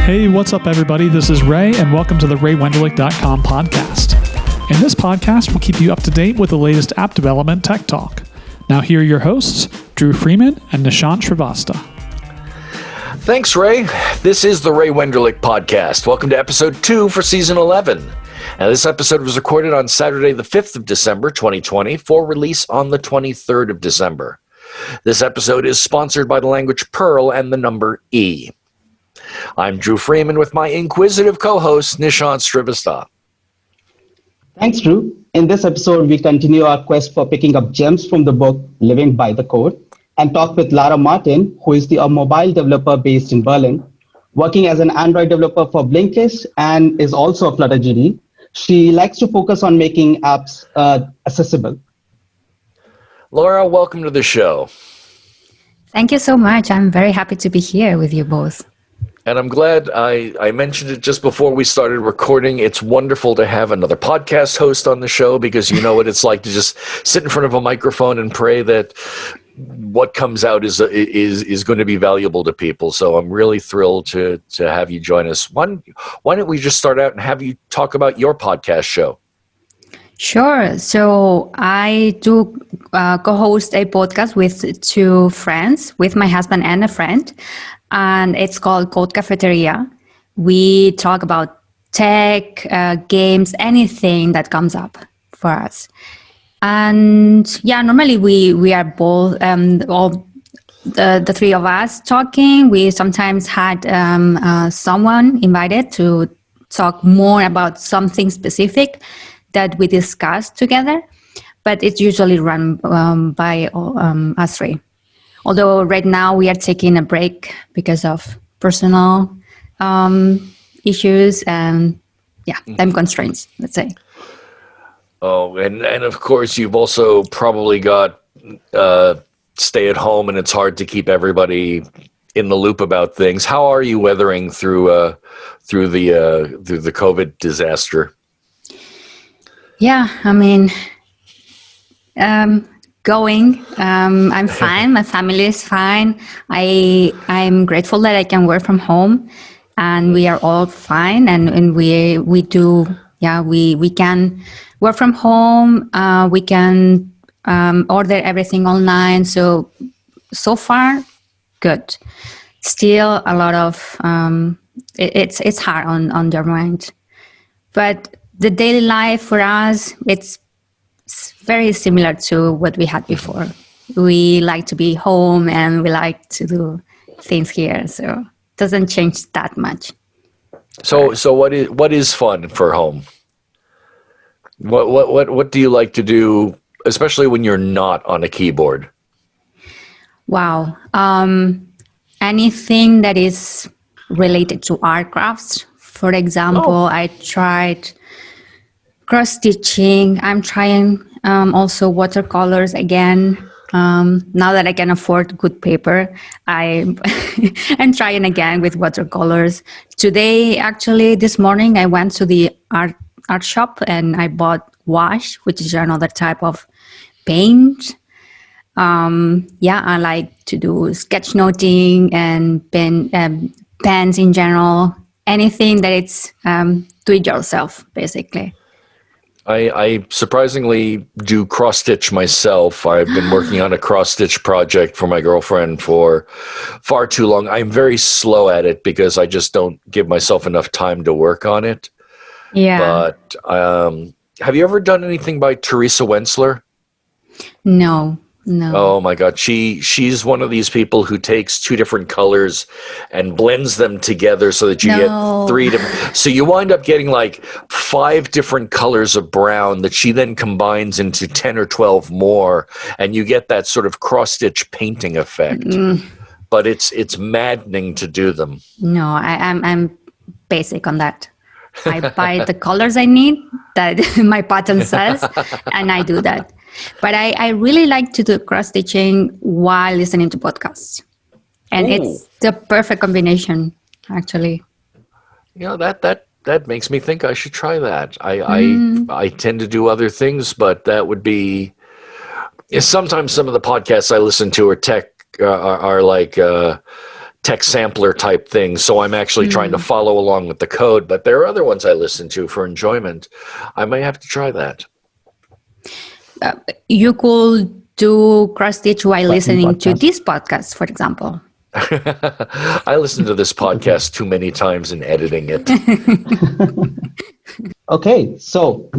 Hey, what's up, everybody? This is Ray, and welcome to the RayWenderlich.com podcast. In this podcast, we'll keep you up to date with the latest app development tech talk. Now, here are your hosts, Dru Freeman and Nishant Shrivastava. Thanks, Ray. This is the Ray Wenderlich podcast. Welcome to episode 2 for season 11. Now, this episode was recorded on Saturday, the 5th of December, 2020, for release on the 23rd of December. This episode is sponsored by the language Perl and the number E. I'm Dru Freeman with my inquisitive co-host, Nishant Shrivastava. Thanks, Dru. In this episode, we continue our quest for picking up gems from the book Living by the Code and talk with Lara Martin, who is a mobile developer based in Berlin, working as an Android developer for Blinkist and is also a Flutter GD. She likes to focus on making apps accessible. Lara, welcome to the show. Thank you so much. I'm very happy to be here with you both. And I'm glad I mentioned it just before we started recording. It's wonderful to have another podcast host on the show because you know what it's like to just sit in front of a microphone and pray that what comes out is going to be valuable to people. So I'm really thrilled to have you join us. Why don't we just start out and have you talk about your podcast show? Sure. So I do co-host a podcast with two friends, with my husband and a friend, and it's called Code Cafeteria. We talk about tech, games, anything that comes up for us. And yeah, normally we are both, all the three of us talking. We sometimes had someone invited to talk more about something specific that we discussed together, but it's usually run by us three. Although right now we are taking a break because of personal issues and time constraints, let's say. Oh, and of course you've also probably got stay at home, and it's hard to keep everybody in the loop about things. How are you weathering through the COVID disaster? Yeah, I mean, going. I'm fine. My family is fine. I'm grateful that I can work from home, and we are all fine. And we do. Yeah, we can work from home. We can order everything online. So far, good. Still a lot of it's hard on your mind, but the daily life for us, it's very similar to what we had before. We like to be home and we like to do things here, so it doesn't change that much. So what is fun for home? What do you like to do, especially when you're not on a keyboard? Wow, anything that is related to art crafts. For example, I tried cross-stitching. I'm trying also watercolors again. Now that I can afford good paper, I'm trying again with watercolors. Today, actually, this morning, I went to the art shop and I bought wash, which is another type of paint. I like to do sketchnoting and pens in general. Anything that it's do it yourself, basically. I surprisingly do cross-stitch myself. I've been working on a cross-stitch project for my girlfriend for far too long. I'm very slow at it because I just don't give myself enough time to work on it. Yeah. But have you ever done anything by Theresa Wenzler? No. Oh my God. She's one of these people who takes two different colors and blends them together so that you get three different. So you wind up getting like 5 different colors of brown that she then combines into 10 or 12 more, and you get that sort of cross-stitch painting effect. But it's maddening to do them. No, I'm basic on that. I buy the colors I need that my pattern says, and I do that. But I really like to do cross-stitching while listening to podcasts. And it's the perfect combination, actually. You know, that makes me think I should try that. I tend to do other things, but that would be... Sometimes some of the podcasts I listen to are tech, are like text sampler type things. So I'm actually trying to follow along with the code. But there are other ones I listen to for enjoyment. I may have to try that. You could do cross-stitch while listening to this podcast, for example. I listen to this podcast too many times in editing it. Okay, so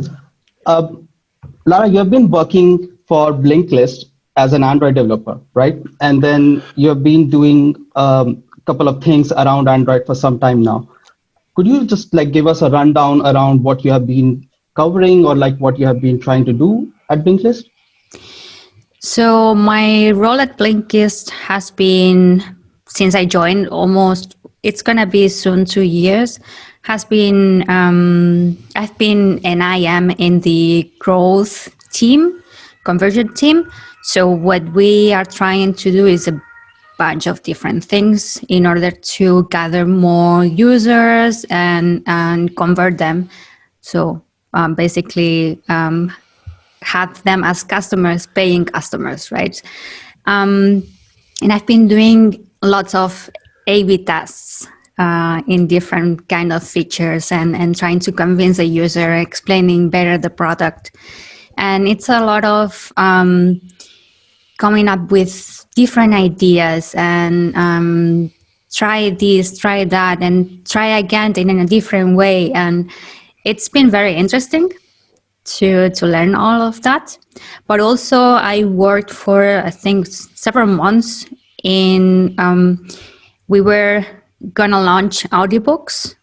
Lara, you've been working for Blinkist as an Android developer, right? And then you've been doing a couple of things around Android for some time now. Could you just like give us a rundown around what you have been covering or like what you have been trying to do at Blinkist? So my role at Blinkist has been, since I joined almost, it's going to be soon 2 years, has been, I've been and I am in the growth team, conversion team. So what we are trying to do is a bunch of different things in order to gather more users and convert them. So basically have them as customers, paying customers, right? And I've been doing lots of A/B tests in different kind of features and trying to convince the user, explaining better the product. And it's a lot of coming up with different ideas and try this, try that, and try again in a different way. And it's been very interesting to learn all of that. But also I worked for, I think, several months in, we were gonna launch audiobooks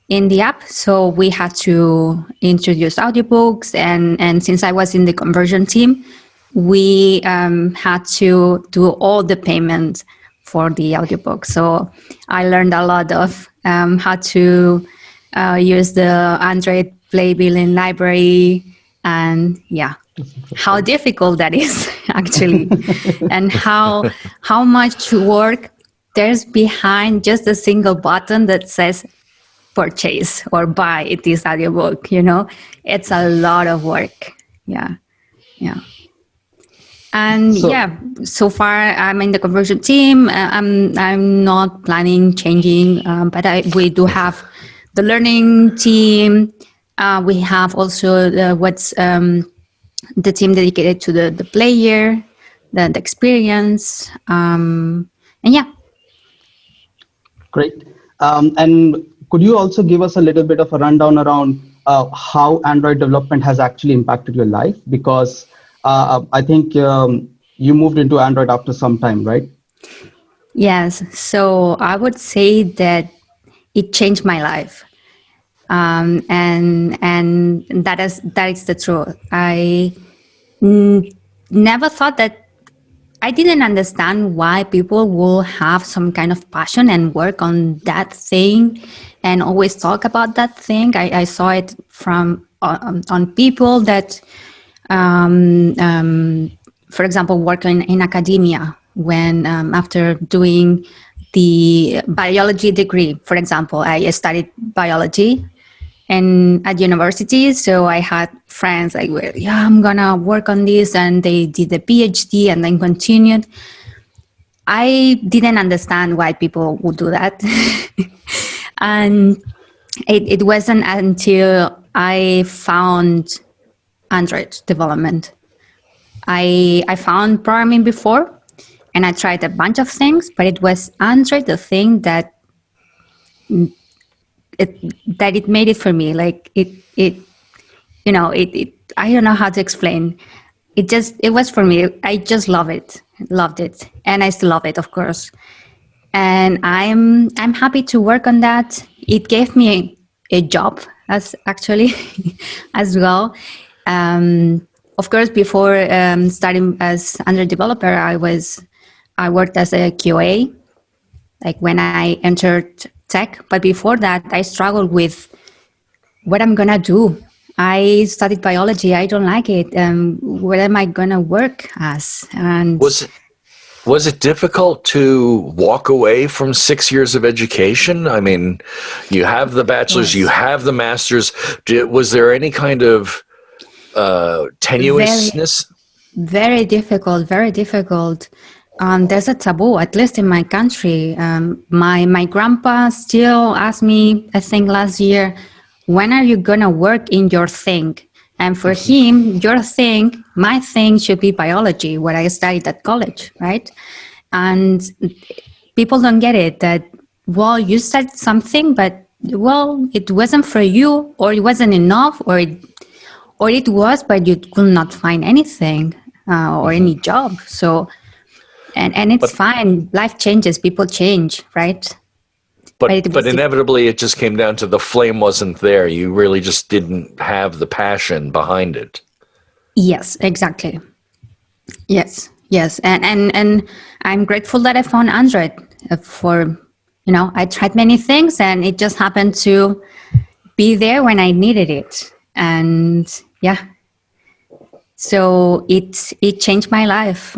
in the app. So we had to introduce audiobooks, and since I was in the conversion team, we had to do all the payments for the audiobook. So I learned a lot of how to use the Android Play Billing library, and how difficult that is actually, and how much work there's behind just a single button that says purchase or buy this audiobook. You know, it's a lot of work. Yeah. And so far I'm in the conversion team. I'm not planning changing, but we do have the learning team. We have also the team dedicated to the player, the experience, and Great. And could you also give us a little bit of a rundown around how Android development has actually impacted your life? Because I think you moved into Android after some time, right? Yes. So I would say that it changed my life. And that is the truth. I never thought that, I didn't understand why people will have some kind of passion and work on that thing and always talk about that thing. I saw it from on people that, for example, work in academia, when after doing the biology degree, for example, I studied biology and at university, so I had friends like, well, I'm gonna work on this, and they did the PhD and then continued. I didn't understand why people would do that. And it wasn't until I found Android development. I found programming before, and I tried a bunch of things, but it was Android the thing that it made it for me. Like it I don't know how to explain. It was for me. I just loved it, and I still love it, of course. And I'm happy to work on that. It gave me a job as well. Of course, before starting as Android developer, I worked as a QA, like when I entered tech. But before that, I struggled with what I'm gonna do. I studied biology. I don't like it. What am I gonna work as? And was it difficult to walk away from 6 years of education? I mean, you have the bachelor's, you have the master's. Was there any kind of tenuousness? Very difficult. there's a taboo, at least in my country. My grandpa still asked me, I think last year, when are you going to work in your thing? And for him, your thing, my thing should be biology, what I studied at college, right? And people don't get it that, well, you studied something, but, well, it wasn't for you, or it wasn't enough, or it was, but you could not find anything or any job. So, and it's fine. Life changes, people change, right? But inevitably, it just came down to the flame wasn't there. You really just didn't have the passion behind it. Yes, exactly. Yes. And I'm grateful that I found Android for, I tried many things and it just happened to be there when I needed it. And yeah, so it changed my life.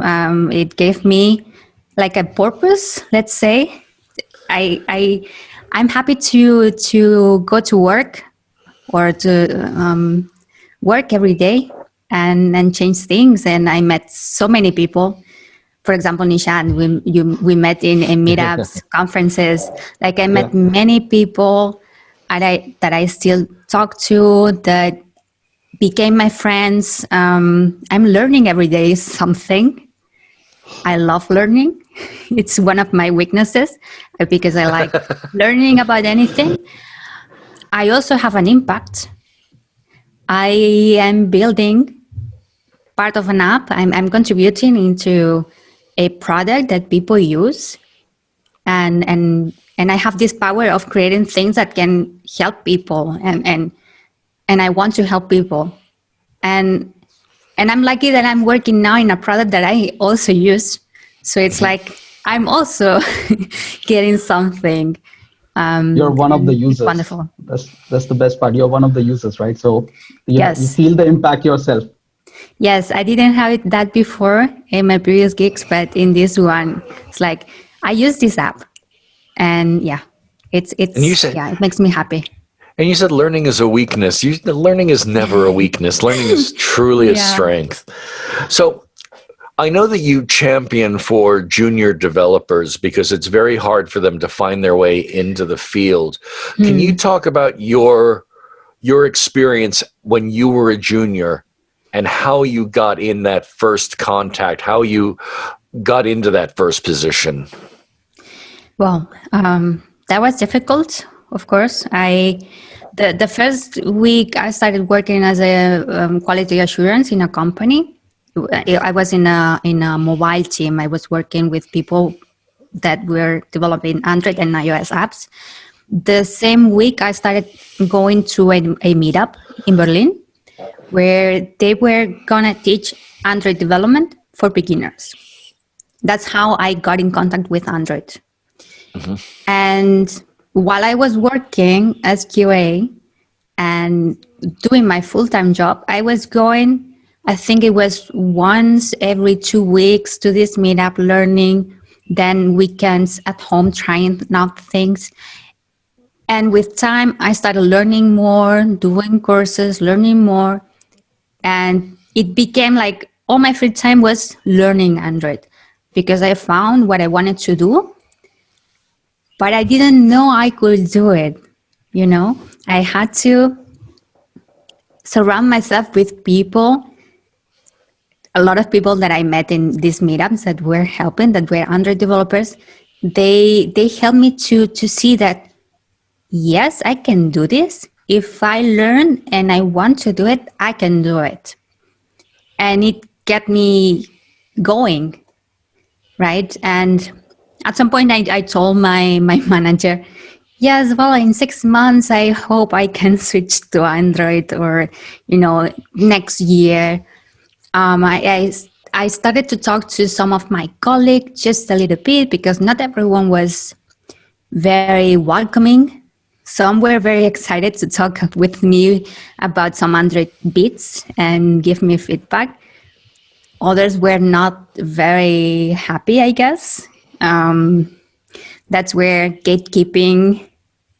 It gave me like a purpose, let's say. I'm happy to go to work or to work every day and change things. And I met so many people. For example, Nishant, we met in meetups, conferences. Like I met many people that I still talk to, that became my friends. I'm learning every day something. I love learning. It's one of my weaknesses because I like learning about anything. I also have an impact. I am building part of an app. I'm contributing into a product that people use. And I have this power of creating things that can help people. And I want to help people. And I'm lucky that I'm working now in a product that I also use. So it's like I'm also getting something. You're one of the users. Wonderful. That's the best part. You're one of the users, right? So you feel the impact yourself. Yes, I didn't have that before in my previous gigs, but in this one, it's like I use this app, and it makes me happy. And you said learning is a weakness. Learning is never a weakness. Learning is truly a strength. So I know that you champion for junior developers because it's very hard for them to find their way into the field. Can you talk about your experience when you were a junior and how you got in that first contact, how you got into that first position? Well, that was difficult, of course. The first week I started working as a quality assurance in a company. I was in a mobile team. I was working with people that were developing Android and iOS apps. The same week I started going to a meetup in Berlin where they were gonna teach Android development for beginners. That's how I got in contact with Android. And while I was working as QA and doing my full-time job, I was going, I think it was once every 2 weeks to this meetup, learning, then weekends at home trying out things. And with time, I started learning more, doing courses, learning more. And it became like all my free time was learning Android because I found what I wanted to do. But I didn't know I could do it. I had to surround myself with people. A lot of people that I met in these meetups that were helping, that were Android developers, they helped me to see that, yes, I can do this. If I learn and I want to do it, I can do it. And it kept me going, right? And at some point I told my manager, yes, well, in 6 months, I hope I can switch to Android or, next year. I started to talk to some of my colleagues just a little bit because not everyone was very welcoming. Some were very excited to talk with me about some Android bits and give me feedback. Others were not very happy, I guess. That's where gatekeeping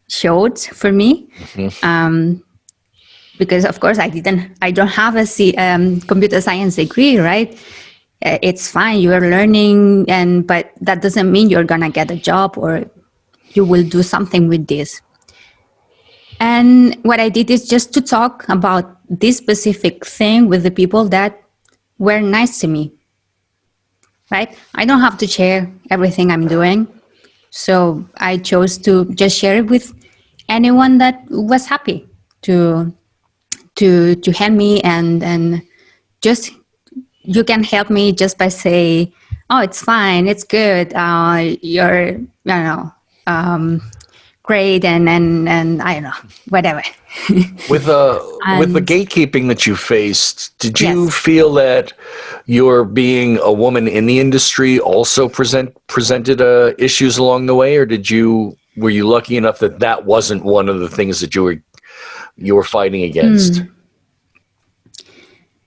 showed for me. Because of course I don't have a computer science degree, right? it's fine, you're learning, but that doesn't mean you're gonna get a job or you will do something with this. And what I did is just to talk about this specific thing with the people that were nice to me, right? I don't have to share everything I'm doing. So I chose to just share it with anyone that was happy to help me, and just, you can help me just by say, oh, it's fine, it's good, you're, great, and I don't know, whatever. With the gatekeeping that you faced, did you Yes. feel that your being a woman in the industry also presented issues along the way, or were you lucky enough that wasn't one of the things that you were fighting against?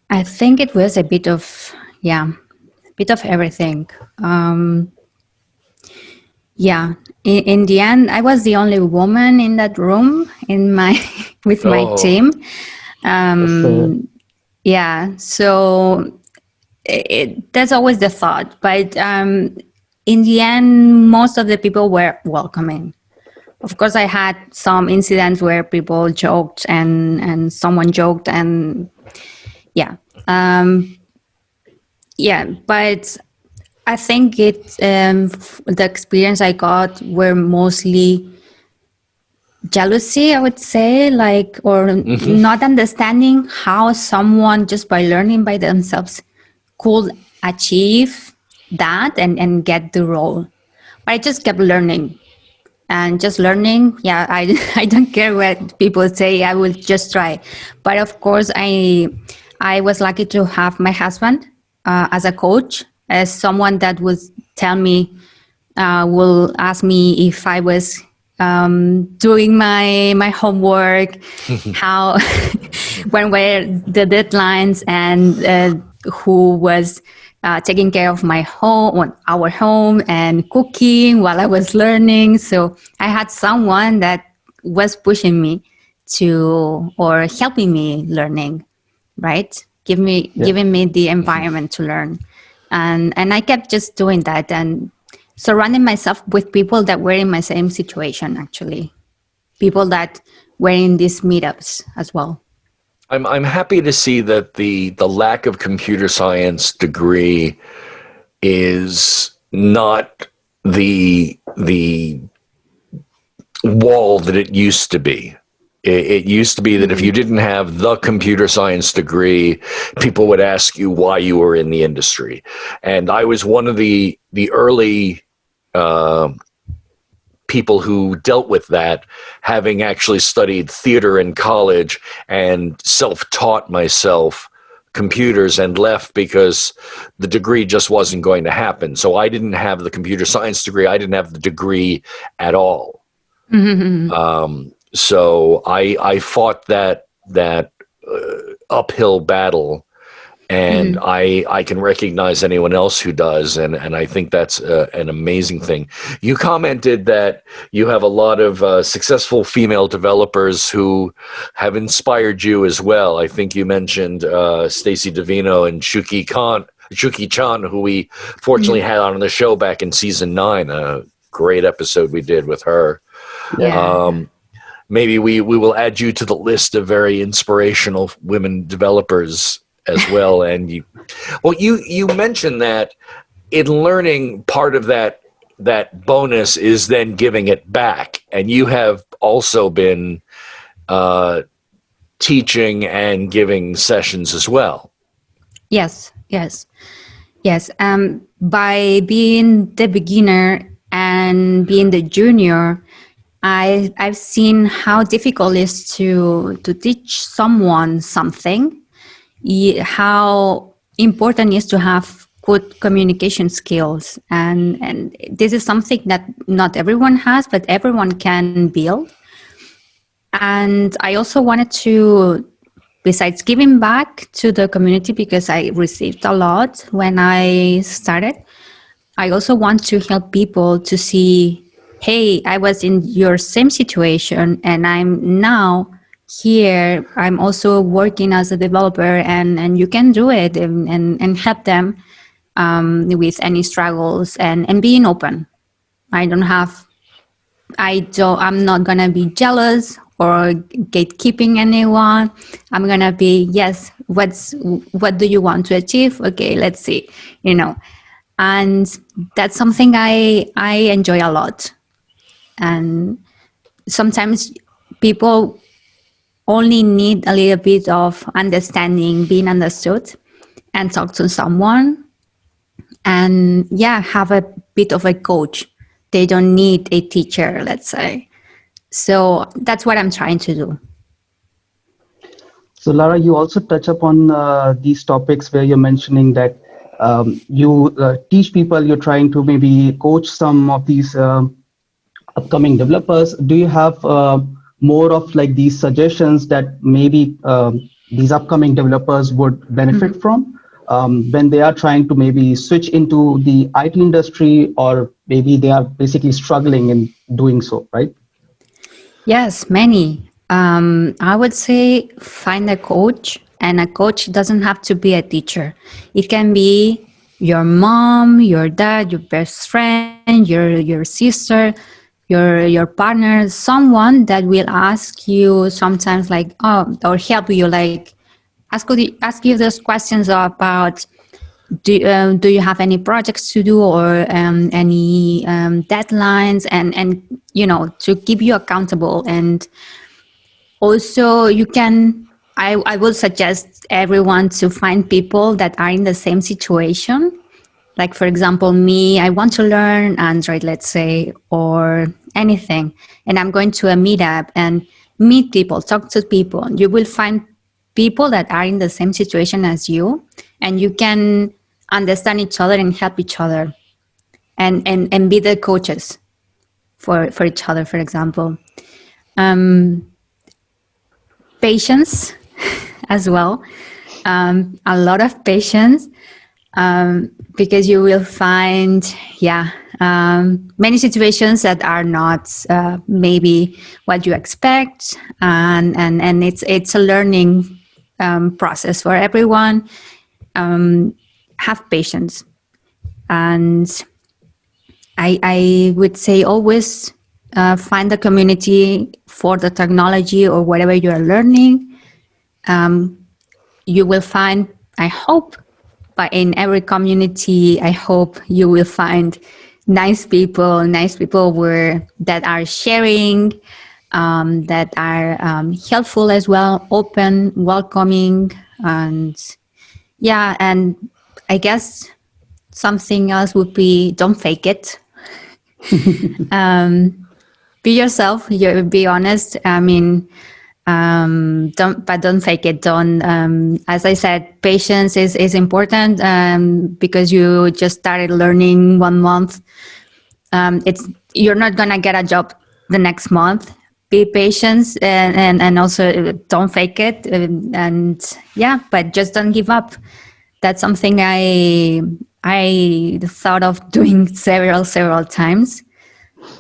I think it was a bit of everything. In the end, I was the only woman in that room with my team. So that's always the thought. But in the end, most of the people were welcoming. Of course, I had some incidents where people joked and someone joked, and but I think the experience I got were mostly jealousy, I would say, or not understanding how someone just by learning by themselves could achieve that and get the role. But I just kept learning. And just learning, I don't care what people say, I will just try. But of course, I was lucky to have my husband as a coach, as someone that would tell me, will ask me if I was doing my homework, how, when were the deadlines, and who was taking care of my home, our home, and cooking while I was learning. So I had someone that was pushing me or helping me learning, right? Giving me the environment to learn. And I kept just doing that and surrounding myself with people that were in my same situation, actually. People that were in these meetups as well. I'm happy to see that the lack of computer science degree is not the wall that it used to be. It used to be that if you didn't have the computer science degree, people would ask you why you were in the industry. And I was one of the early people who dealt with that, having actually studied theater in college and self-taught myself computers and left because the degree just wasn't going to happen. So I didn't have the computer science degree. I didn't have the degree at all. So I fought that uphill battle, and I can recognize anyone else who does, and I think that's an amazing thing. You commented that you have a lot of successful female developers who have inspired you as well. I think you mentioned Stacy Davino and Shuki Chan, who we fortunately had on the show back in season 9. A great episode we did with her. Yeah. Maybe we will add you to the list of very inspirational women developers as well. And you mentioned that in learning, part of that bonus is then giving it back. And you have also been teaching and giving sessions as well. Yes. By being the beginner and being the junior, I've seen how difficult it is to teach someone something, how important it is to have good communication skills. And this is something that not everyone has, but everyone can build. And I also wanted to, besides giving back to the community, because I received a lot when I started, I also want to help people to see, hey, I was in your same situation and I'm now here. I'm also working as a developer, and you can do it, and help them with any struggles, and being open. I'm not gonna be jealous or gatekeeping anyone. I'm gonna be, yes, what do you want to achieve? Okay, let's see, and that's something I enjoy a lot. And sometimes people only need a little bit of understanding, being understood, and talk to someone, and have a bit of a coach. They don't need a teacher, let's say. So that's what I'm trying to do. So, Lara, you also touch upon these topics where you're mentioning that you teach people, you're trying to maybe coach some of these upcoming developers. Do you have more of like these suggestions that maybe these upcoming developers would benefit from when they are trying to maybe switch into the IT industry, or maybe they are basically struggling in doing so, right? Yes, many. I would say find a coach, and a coach doesn't have to be a teacher. It can be your mom, your dad, your best friend, your sister, your partner, someone that will ask you sometimes like, or help you, like ask you those questions about do you have any projects to do, or any deadlines, and to keep you accountable. And also you can, I would suggest everyone to find people that are in the same situation. Like, for example, me, I want to learn Android, let's say, or anything, and I'm going to a meetup and meet people, talk to people. You will find people that are in the same situation as you, and you can understand each other and help each other, and be the coaches for each other, for example. Patience as well, a lot of patience, because you will find many situations that are not maybe what you expect, and it's a learning process for everyone. Have patience, and I would say always find a community for the technology or whatever you are learning. You will find, I hope, but in every community, I hope you will find nice people that are sharing, that are helpful as well, open, welcoming, and and I guess something else would be, don't fake it. Be yourself. Be honest. I mean, don't fake it. Don't. As I said, patience is important, because you just started learning 1 month. You're not gonna get a job the next month. Be patient, and also don't fake it. But just don't give up. That's something I thought of doing several times.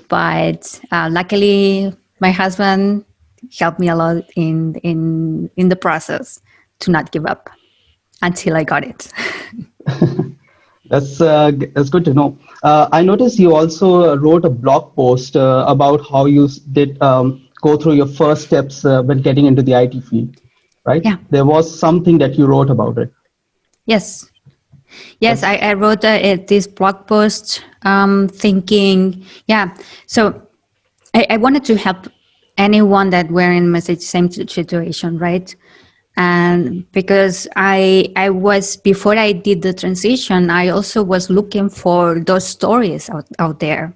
But luckily, my husband helped me a lot in the process to not give up until I got it. That's good to know. I noticed you also wrote a blog post about how you did go through your first steps when getting into the IT field, right? Yeah. There was something that you wrote about it. Yes, I wrote this blog post thinking, so I wanted to help anyone that were in the same situation, right? And because I was, before I did the transition, I also was looking for those stories out there.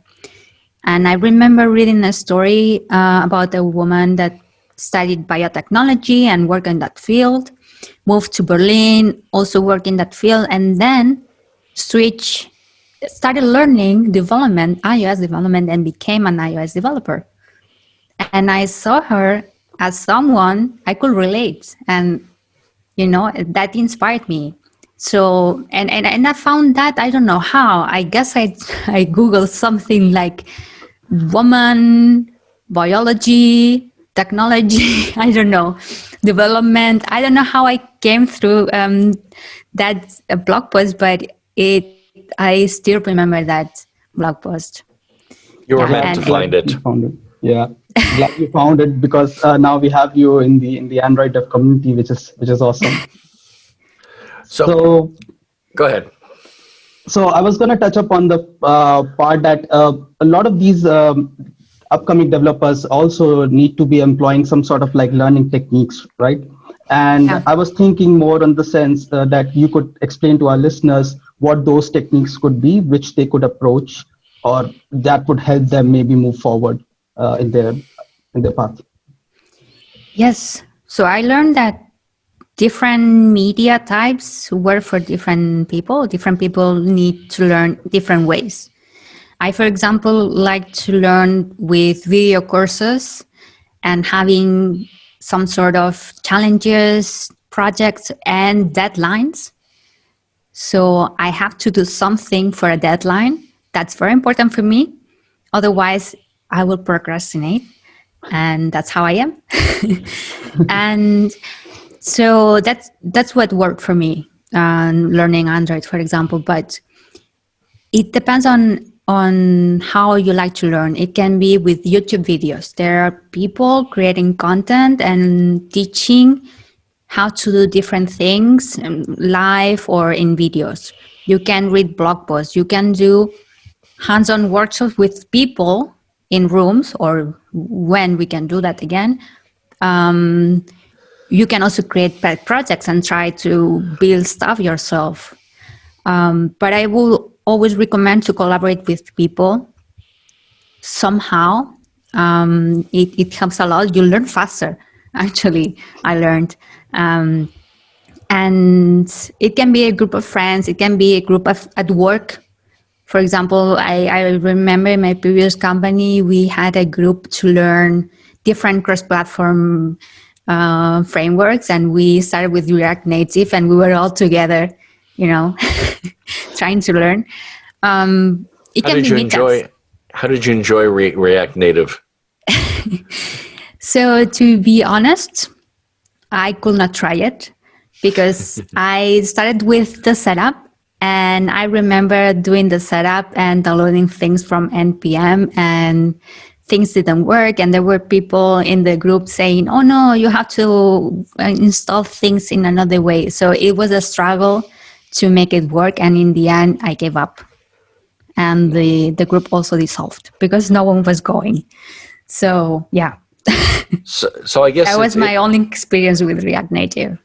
And I remember reading a story about a woman that studied biotechnology and worked in that field, moved to Berlin, also worked in that field, and then started learning iOS development, and became an iOS developer. And I saw her as someone I could relate, and that inspired me. So and I found that, I don't know how, I guess I Googled something like woman, biology, technology, I don't know, development. I don't know how I came through that blog post, but I still remember that blog post. You were Yeah, meant to find it. You found it. Yeah, glad you found it, because now we have you in the Android dev community, which is awesome. So go ahead. So I was going to touch upon the part that a lot of these upcoming developers also need to be employing some sort of like learning techniques, right? And Yeah. I was thinking more on the sense that you could explain to our listeners what those techniques could be, which they could approach, or that would help them maybe move forward in their path. Yes. So I learned that different media types work for different people. Different people need to learn different ways. I, for example, like to learn with video courses and having some sort of challenges, projects, and deadlines. So I have to do something for a deadline. That's very important for me. Otherwise, I will procrastinate. And that's how I am. And so that's what worked for me, learning Android, for example. But it depends on how you like to learn. It can be with YouTube videos. There are people creating content and teaching how to do different things live or in videos. You can read blog posts. You can do hands-on workshops with people in rooms, or when we can do that again. You can also create pet projects and try to build stuff yourself. But I will always recommend to collaborate with people somehow. It helps a lot. You learn faster, actually, I learned. And it can be a group of friends. It can be a group at work. For example, I remember in my previous company, we had a group to learn different cross-platform frameworks, and we started with React Native, and we were all together, trying to learn. It can be meetups. How did you enjoy React Native? So to be honest, I could not try it because I started with the setup, and I remember doing the setup and downloading things from NPM, and things didn't work. And there were people in the group saying, oh no, you have to install things in another way. So it was a struggle to make it work. And in the end, I gave up. And the group also dissolved because no one was going. So yeah. So I guess that was my only experience with React Native.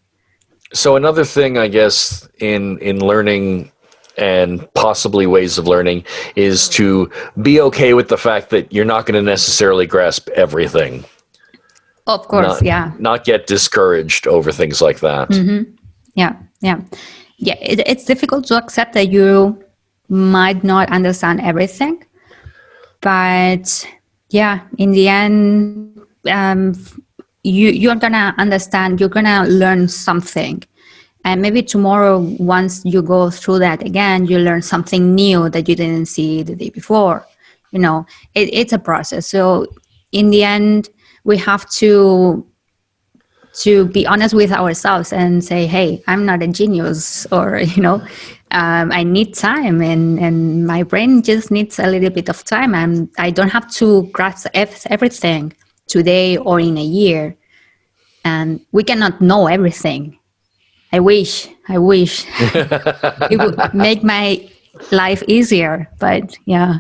So another thing, I guess, in learning and possibly ways of learning is to be okay with the fact that you're not going to necessarily grasp everything. Of course, Not get discouraged over things like that. Mm-hmm. Yeah. It's difficult to accept that you might not understand everything, but yeah, in the end, you're gonna understand. You're gonna learn something. And maybe tomorrow, once you go through that again, you learn something new that you didn't see the day before. It's a process. So in the end, we have to be honest with ourselves and say, hey, I'm not a genius, or, I need time, and my brain just needs a little bit of time, and I don't have to grasp everything today or in a year. And we cannot know everything. I wish it would make my life easier, but yeah,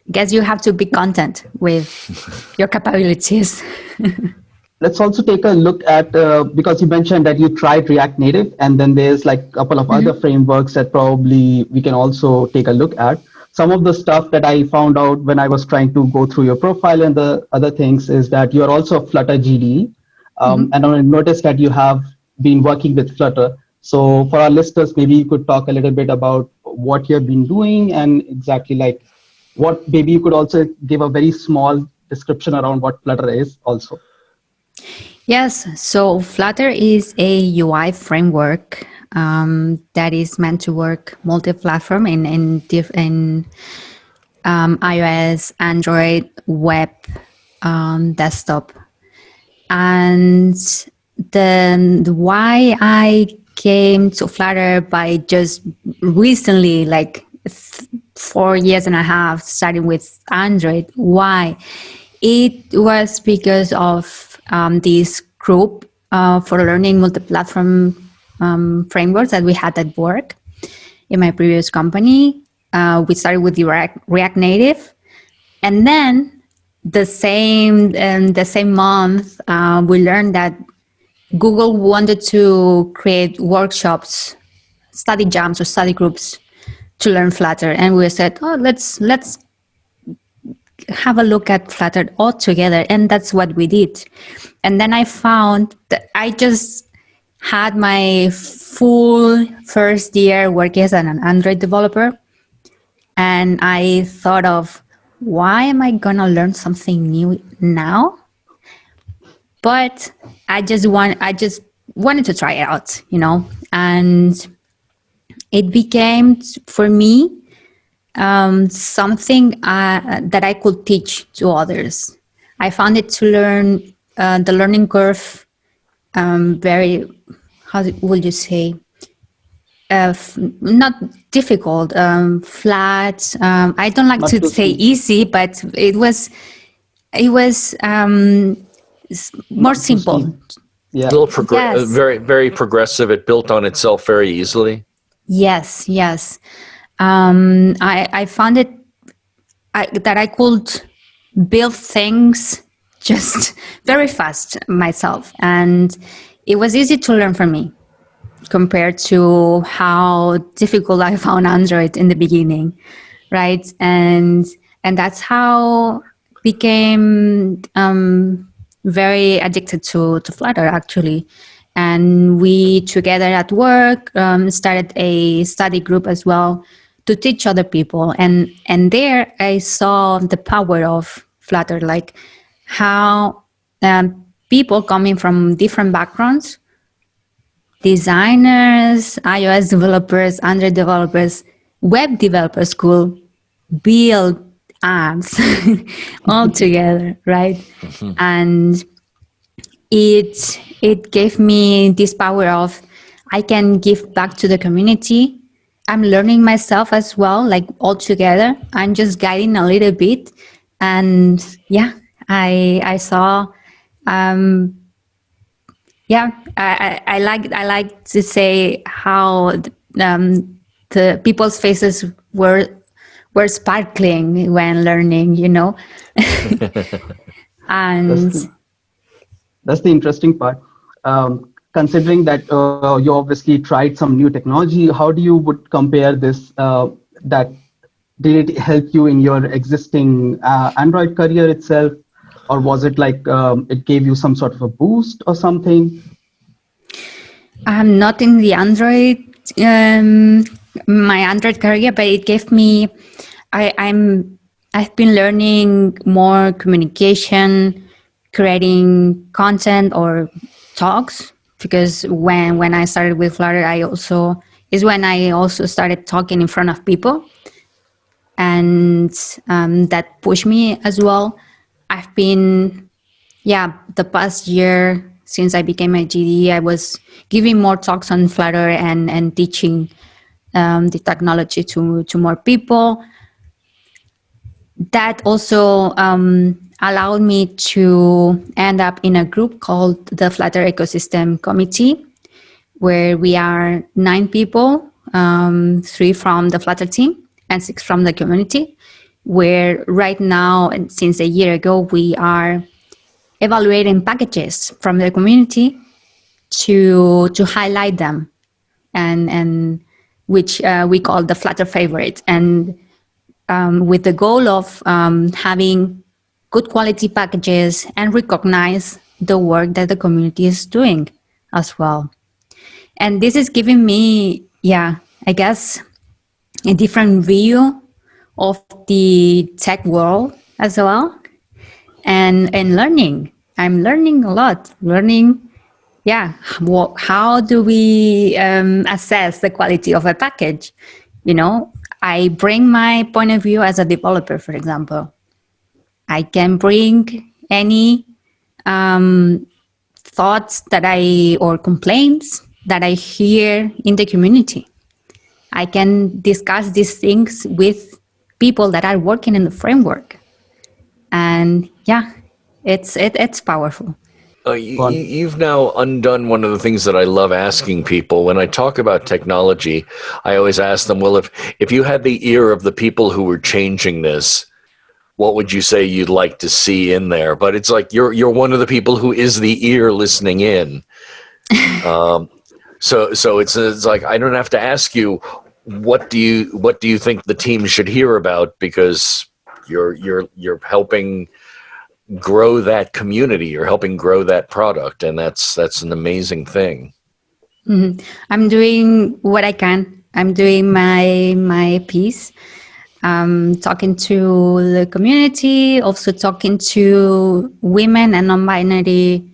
I guess you have to be content with your capabilities. Let's also take a look at, because you mentioned that you tried React Native, and then there's like a couple of other frameworks that probably we can also take a look at. Some of the stuff that I found out when I was trying to go through your profile and the other things is that you're also a Flutter GDE. And I noticed that you have been working with Flutter. So for our listeners, maybe you could talk a little bit about what you've been doing and exactly like what, maybe you could also give a very small description around what Flutter is also. Yes, so Flutter is a UI framework that is meant to work multi-platform in iOS, Android, web, desktop. And the why I came to Flutter by just recently, like 4.5 years, starting with Android. Why? It was because of this group for learning multi-platform frameworks that we had at work in my previous company. We started with the React Native, and then the same month we learned that Google wanted to create workshops, study jams or study groups to learn Flutter, and we said, "Oh, let's have a look at Flutter all together," and that's what we did. And then I found that I just had my full first year working as an Android developer, and I thought of, why am I gonna learn something new now? But I just wanted to try it out, and it became for me something that I could teach to others. I found it to learn the learning curve very, how would you say, not difficult, flat. I don't like to say easy, but it was more simple. Yeah. A little very, very progressive. It built on itself very easily. Yes. I found it that I could build things just very fast myself, and it was easy to learn for me compared to how difficult I found Android in the beginning, right? And that's how became very addicted to Flutter, actually. And we together at work started a study group as well to teach other people. And there I saw the power of Flutter, like how people coming from different backgrounds, designers, iOS developers, Android developers, web developers could build apps all together, right? Mm-hmm. And it gave me this power of, I can give back to the community. I'm learning myself as well, like all together. I'm just guiding a little bit. And yeah, I saw, I like to say how the people's faces were sparkling when learning, and that's the interesting part. Considering that you obviously tried some new technology, how do you would compare this? That did it help you in your existing Android career itself, or was it like it gave you some sort of a boost or something? I'm not in the Android, my Android career, but it gave me. I've been learning more communication, creating content or talks, because when I started with Flutter, I also started talking in front of people, and that pushed me as well. I've been, the past year since I became a GD, I was giving more talks on Flutter and teaching the technology to more people. That also allowed me to end up in a group called the Flutter Ecosystem Committee, where we are 9 people, 3 from the Flutter team and 6 from the community, where right now, and since a year ago, we are evaluating packages from the community to highlight them, and which we call the Flutter favorite, and with the goal of having good quality packages and recognize the work that the community is doing as well. And this is giving me, I guess, a different view of the tech world as well, and learning. I'm learning a lot. How do we assess the quality of a package? I bring my point of view as a developer, for example. I can bring any thoughts or complaints that I hear in the community. I can discuss these things with people that are working in the framework. And yeah, it's powerful. Go on. You've now undone one of the things that I love asking people. When I talk about technology, I always ask them, well, if you had the ear of the people who were changing this, what would you say you'd like to see in there? But it's like you're one of the people who is the ear listening in. So it's like I don't have to ask you what do you think the team should hear about, because you're helping grow that community, you're helping grow that product, and that's an amazing thing. I'm doing what I can. I'm doing my piece. Talking to the community, also talking to women and non-binary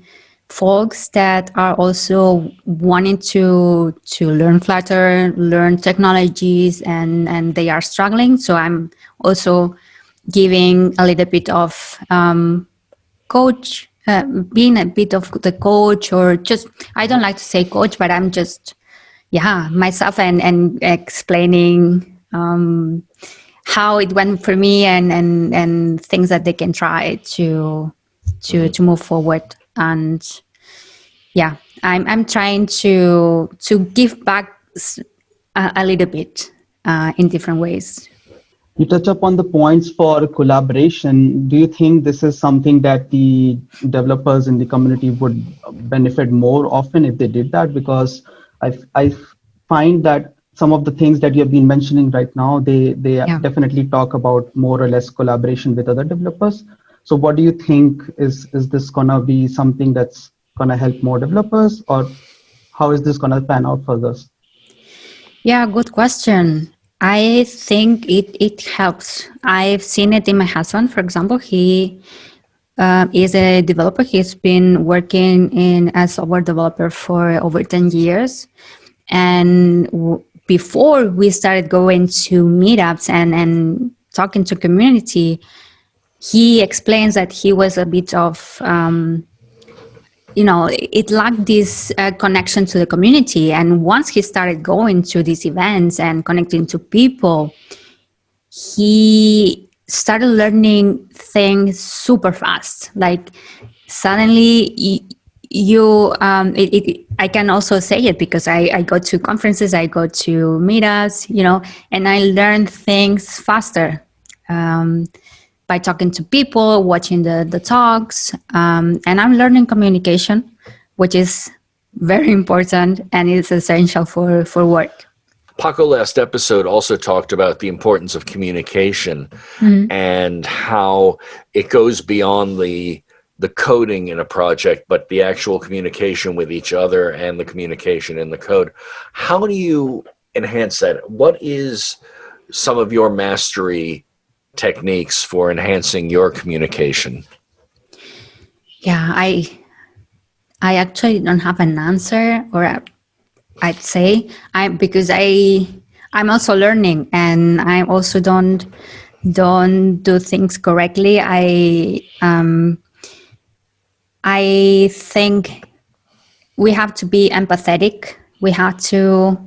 folks that are also wanting to learn Flutter, learn technologies, and they are struggling. So I'm also giving a little bit of coach, being a bit of the coach, or just, I don't like to say coach, but I'm just, myself and explaining how it went for me and things that they can try to move forward. And I'm trying to give back a little bit in different ways. You touch upon the points for collaboration. Do you think this is something that the developers in the community would benefit more often if they did that? Because I find that some of the things that you have been mentioning right now, they definitely talk about more or less collaboration with other developers. So what do you think, is this gonna be something that's gonna help more developers, or how is this gonna pan out for us? Yeah, good question. I think it helps. I've seen it in my husband, for example. He is a developer. He's been working as a software developer for over 10 years. And before we started going to meetups and talking to community, he explains that he was a bit of, it lacked this connection to the community. And once he started going to these events and connecting to people, he started learning things super fast. Like suddenly I can also say it because I go to conferences, I go to meetups, and I learn things faster by talking to people, watching the talks, and I'm learning communication, which is very important and is essential for work. Paco last episode also talked about the importance of communication and how it goes beyond the coding in a project, but the actual communication with each other and the communication in the code. How do you enhance that? What is some of your mastery techniques for enhancing your communication? Yeah, I actually don't have an answer, or I'd say because I'm also learning, and I also don't do things correctly. I think we have to be empathetic. We have to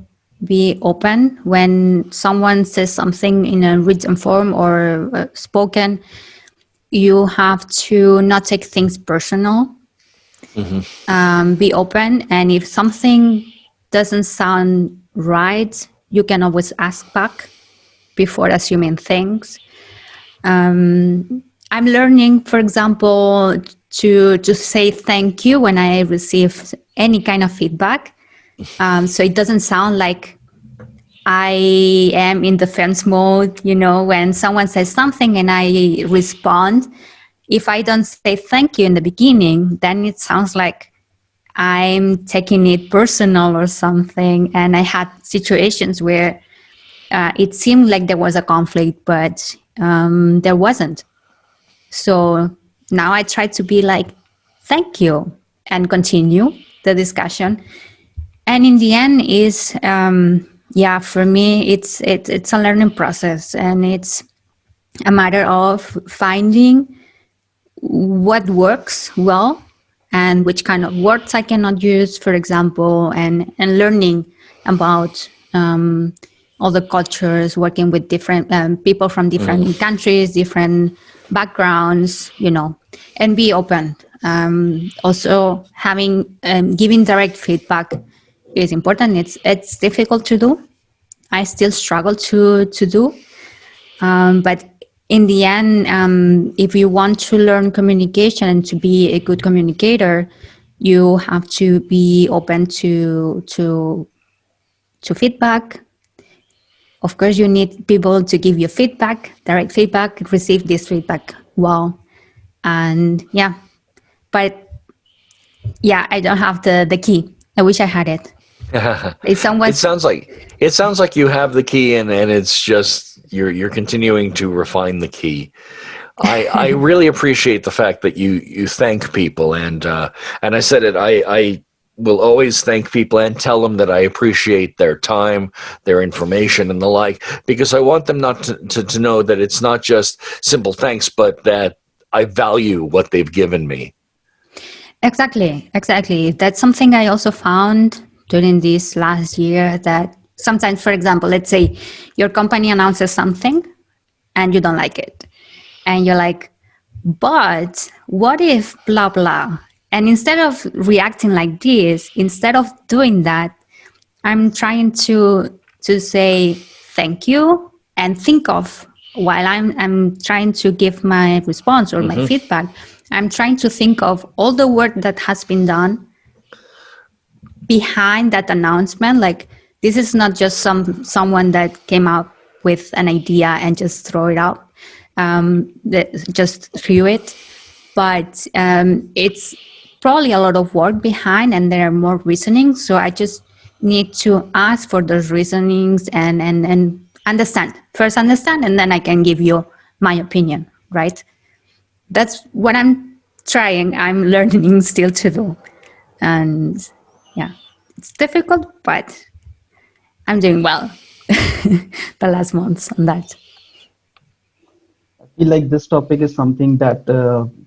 be open when someone says something in a written form or spoken. You have to not take things personal. Be open, and if something doesn't sound right, you can always ask back before assuming things. I'm learning, for example, to say thank you when I receive any kind of feedback. So it doesn't sound like I am in defense mode, when someone says something and I respond. If I don't say thank you in the beginning, then it sounds like I'm taking it personal or something. And I had situations where it seemed like there was a conflict, but there wasn't. So now I try to be like, thank you, and continue the discussion. And in the end is, for me, it's a learning process, and it's a matter of finding what works well and which kind of words I cannot use, for example, and learning about other cultures, working with different people from different countries, different backgrounds, and be open. Also, having giving direct feedback is important. It's difficult to do. I still struggle to do, but in the end, if you want to learn communication and to be a good communicator, you have to be open to feedback. Of course, you need people to give you feedback, direct feedback, receive this feedback well. And but I don't have the key. I wish I had it. It sounds like you have the key, and it's just you're continuing to refine the key. I really appreciate the fact that you thank people, and I said it. I will always thank people and tell them that I appreciate their time, their information, and the like, because I want them not to know that it's not just simple thanks, but that I value what they've given me. Exactly. That's something I also found during this last year, that sometimes, for example, let's say your company announces something and you don't like it. And you're like, but what if blah, blah? And instead of reacting like this, instead of doing that, I'm trying to say thank you and think of, while I'm trying to give my response or my feedback, I'm trying to think of all the work that has been done behind that announcement. Like, this is not just someone that came up with an idea and just throw it out, just threw it. But it's probably a lot of work behind, and there are more reasonings. So I just need to ask for those reasonings and understand, and then I can give you my opinion, right? That's what I'm learning still to do. And it's difficult, but I'm doing well the last months on that. I feel like this topic is something that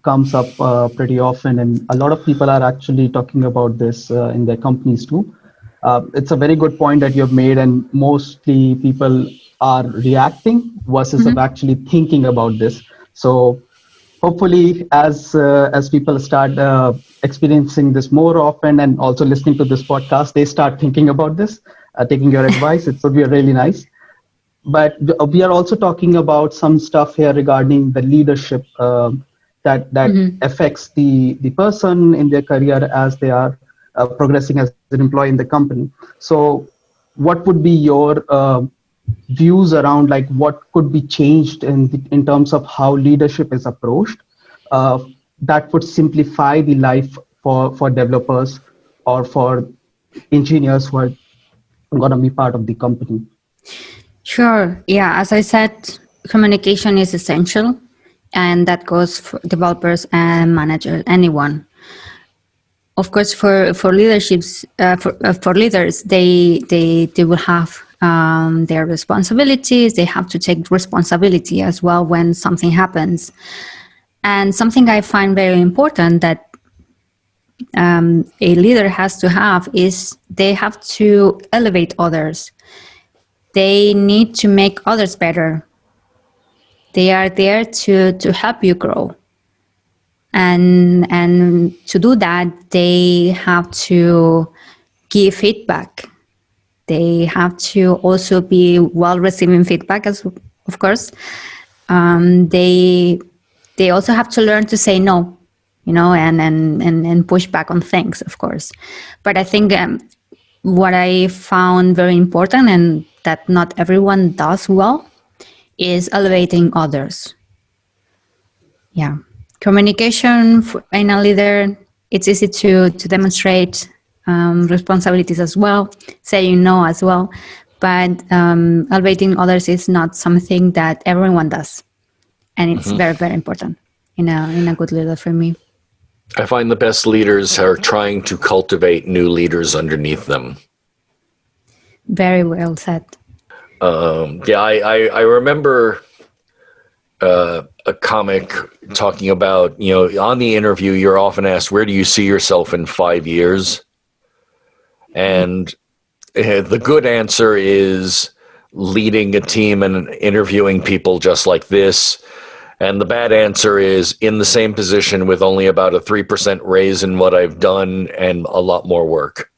comes up pretty often, and a lot of people are actually talking about this in their companies too. It's a very good point that you've made, and mostly people are reacting versus of actually thinking about this. So hopefully, as people start experiencing this more often and also listening to this podcast, they start thinking about this, taking your advice. It would be really nice. But we are also talking about some stuff here regarding the leadership that affects the person in their career as they are progressing as an employee in the company. So what would be your views around, like, what could be changed in terms of how leadership is approached that would simplify the life for developers or for engineers who are going to be part of the company? Sure. Yeah. As I said, communication is essential, and that goes for developers and managers, anyone. Of course, for leaderships, for leaders, they will have their responsibilities. They have to take responsibility as well when something happens. And something I find very important that a leader has to have is they have to elevate others. They need to make others better. They are there to help you grow. And to do that, they have to give feedback. They have to also be well receiving feedback, as of course. They also have to learn to say no, and push back on things, of course. But I think what I found very important, and that not everyone does well, is elevating others. Yeah. Communication in a leader, it's easy to demonstrate responsibilities as well, saying no as well. But elevating others is not something that everyone does. And it's very, very important in a good leader for me. I find the best leaders are trying to cultivate new leaders underneath them. Very well said. I remember a comic talking about, on the interview, you're often asked, where do you see yourself in 5 years? And the good answer is leading a team and interviewing people just like this. And the bad answer is in the same position with only about a 3% raise in what I've done and a lot more work.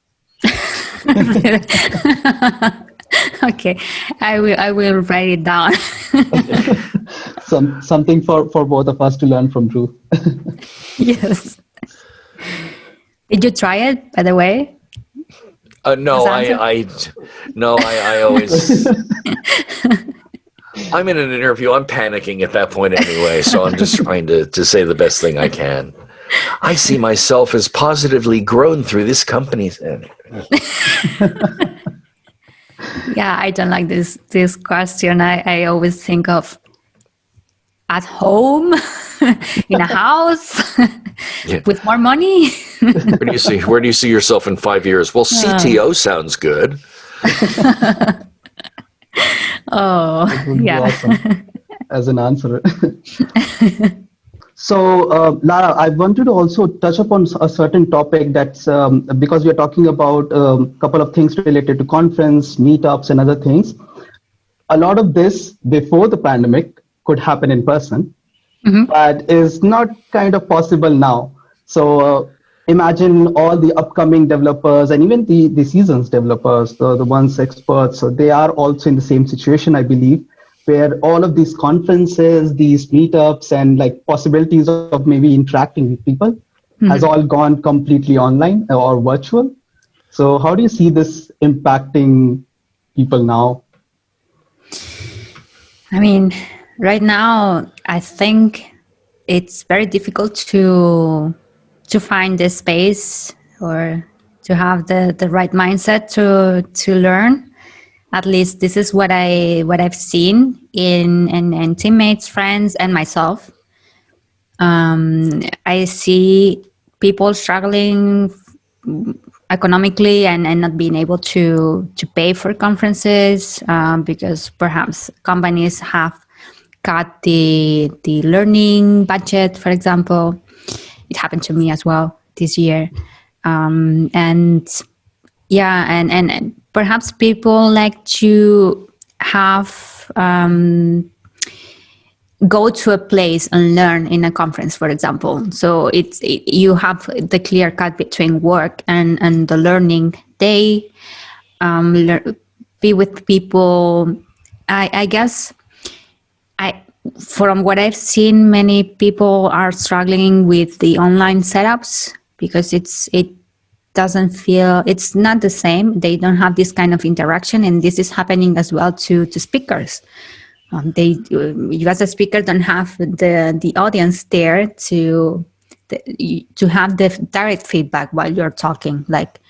Okay, I will write it down. Something for both of us to learn from Dru. Yes. Did you try it, by the way? No, I always. I'm in an interview. I'm panicking at that point anyway, so I'm just trying to say the best thing I can. I see myself as positively grown through this company's. Yeah, I don't like this question. I always think of at home, in a house, with more money. Where do you see yourself in 5 years? Well, CTO sounds good. Oh, That would be yeah. awesome as an answer. So, Lara, I wanted to also touch upon a certain topic that's because we are talking about a couple of things related to conference, meetups, and other things. A lot of this before the pandemic could happen in person, but is not kind of possible now. So imagine all the upcoming developers and even the seasoned developers, the ones experts, so they are also in the same situation, I believe, where all of these conferences, these meetups, and like possibilities of maybe interacting with people has all gone completely online or virtual. So how do you see this impacting people now? I mean, right now, I think it's very difficult to find the space or to have the right mindset to learn. At least this is what I've seen in teammates, friends, and myself. I see people struggling economically and not being able to pay for conferences because perhaps companies have cut the learning budget, for example. It happened to me as well this year. And perhaps people like to have go to a place and learn in a conference, for example. So you have the clear cut between work and the learning day. Be with people. I guess from what I've seen, many people are struggling with the online setups because it doesn't feel, it's not the same. They don't have this kind of interaction, and this is happening as well to speakers. You as a speaker don't have the audience there to have the direct feedback while you're talking, like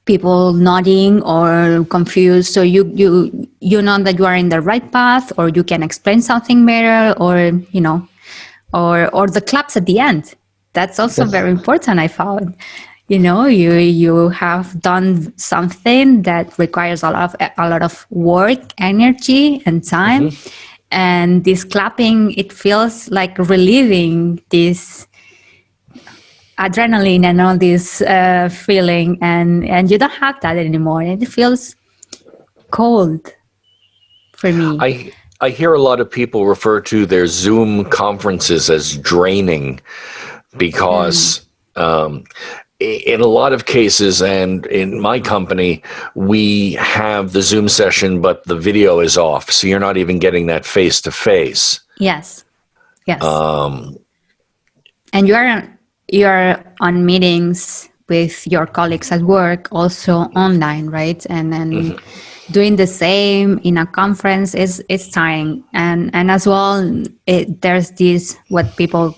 people nodding or confused. So you know that you are in the right path, or you can explain something better, or or the claps at the end. That's also very important, I found. You have done something that requires a lot of work, energy, and time, and this clapping, it feels like relieving this adrenaline and all this feeling, and you don't have that anymore, and it feels cold for me. I hear a lot of people refer to their Zoom conferences as draining because in a lot of cases, and in my company, we have the Zoom session, but the video is off. So you're not even getting that face-to-face. Yes. And you're on meetings with your colleagues at work, also online, right? And then doing the same in a conference is tiring. And as well, there's this, what people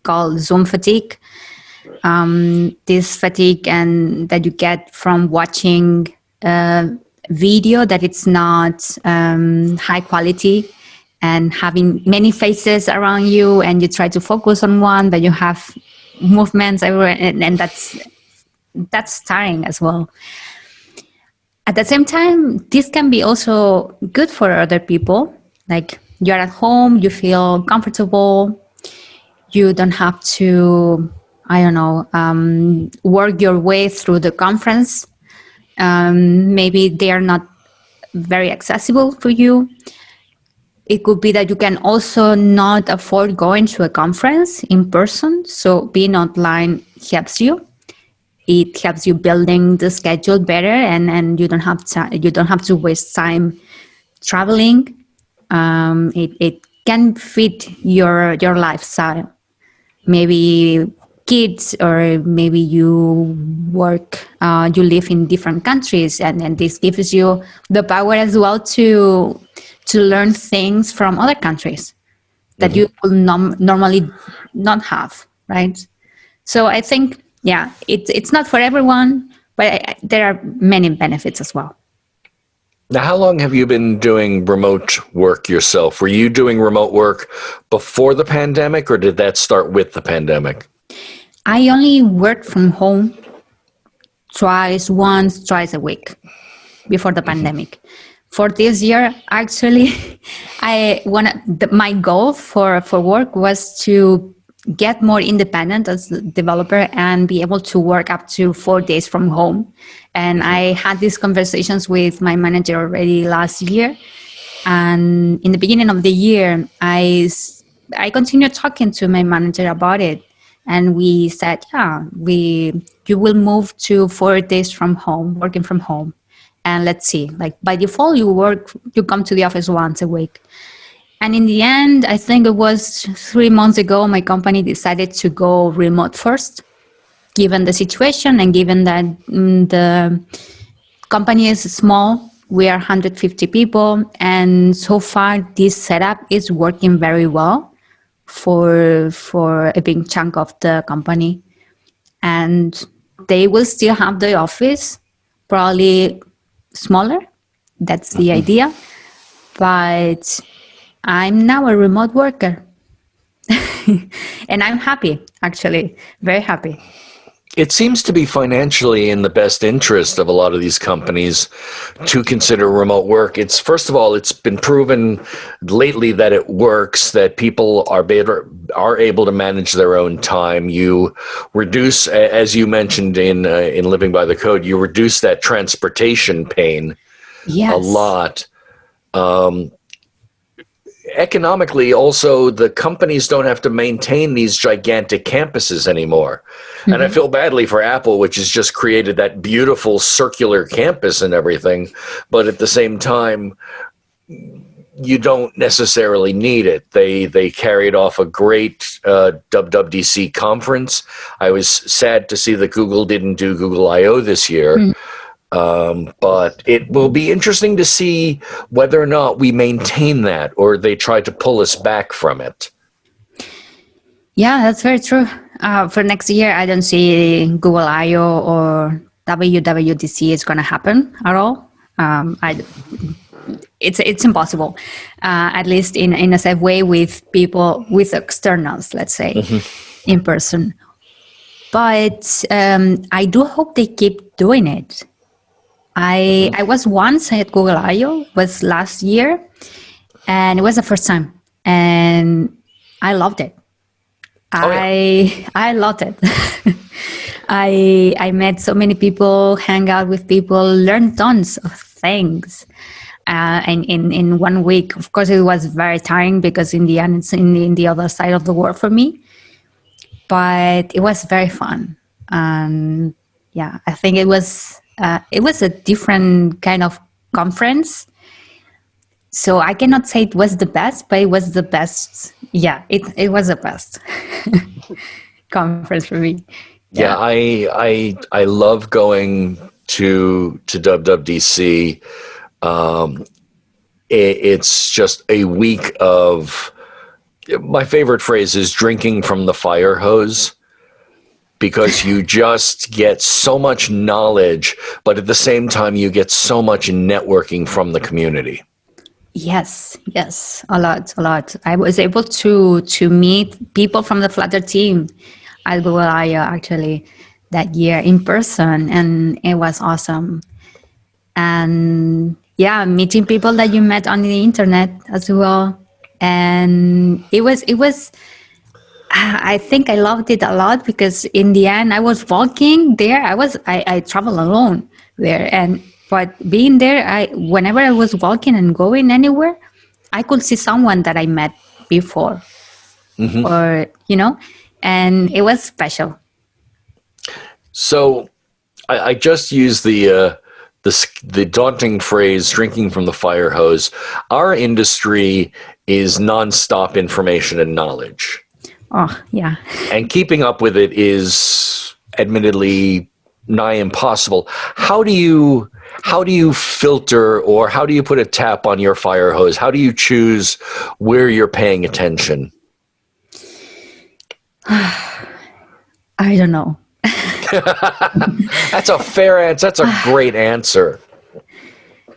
call Zoom fatigue. This fatigue and that you get from watching video that it's not high quality, and having many faces around you, and you try to focus on one, but you have movements everywhere, and that's tiring as well. At the same time, this can be also good for other people. Like you're at home, you feel comfortable. You don't have to, work your way through the conference. Maybe they are not very accessible for you. It could be that you can also not afford going to a conference in person. So being online helps you. It helps you building the schedule better, and you don't have to waste time traveling. It can fit your lifestyle. Maybe kids, or maybe you work, you live in different countries, and this gives you the power as well to learn things from other countries that you will normally not have, right? So I think, it's not for everyone, but there are many benefits as well. Now, how long have you been doing remote work yourself? Were you doing remote work before the pandemic, or did that start with the pandemic? I only worked from home twice a week before the pandemic. For this year, actually, my goal for work was to get more independent as a developer and be able to work up to 4 days from home. And I had these conversations with my manager already last year. And in the beginning of the year, I continued talking to my manager about it. And we said, you will move to 4 days from home, working from home. And let's see, like by default, you come to the office once a week. And in the end, I think it was 3 months ago, my company decided to go remote first, given the situation and given that the company is small. We are 150 people. And so far, this setup is working very well for a big chunk of the company. And they will still have the office, probably smaller. That's the idea. But I'm now a remote worker. And I'm happy, actually, very happy. It seems to be financially in the best interest of a lot of these companies to consider remote work. First of all, it's been proven lately that it works, that people are able to manage their own time. You reduce, as you mentioned in Living by the Code, you reduce that transportation pain a lot. Economically, also, the companies don't have to maintain these gigantic campuses anymore. Mm-hmm. And I feel badly for Apple, which has just created that beautiful circular campus and everything. But at the same time, you don't necessarily need it. They carried off a great WWDC conference. I was sad to see that Google didn't do Google I/O this year. Mm-hmm. But it will be interesting to see whether or not we maintain that or they try to pull us back from it. Yeah, that's very true. For next year, I don't see Google I/O or WWDC is going to happen at all. It's impossible, at least in a safe way with people, with externals, let's say, in person. But I do hope they keep doing it. I was once at Google I/O, was last year, and it was the first time, and I loved it. I loved it. I met so many people, hang out with people, learned tons of things. And in 1 week, of course, it was very tiring because in the end, it's in the other side of the world for me. But it was very fun, and I think it was a different kind of conference. So I cannot say it was the best, but it was the best. Yeah, it was the best conference for me. Yeah, I love going to WWDC. It's just a week of, my favorite phrase is drinking from the fire hose, because you just get so much knowledge, but at the same time you get so much networking from the community. Yes, a lot. I was able to meet people from the Flutter team at Google I/O actually that year in person, and it was awesome. And meeting people that you met on the internet as well, And it was I think I loved it a lot because in the end I was walking there. I travel alone there, but being there, whenever I was walking and going anywhere, I could see someone that I met before, or and it was special. So I just used the daunting phrase "drinking from the fire hose." Our industry is nonstop information and knowledge. Oh, yeah. And keeping up with it is admittedly nigh impossible. How do you filter, or how do you put a tap on your fire hose? How do you choose where you're paying attention? I don't know. That's a fair answer. That's a great answer.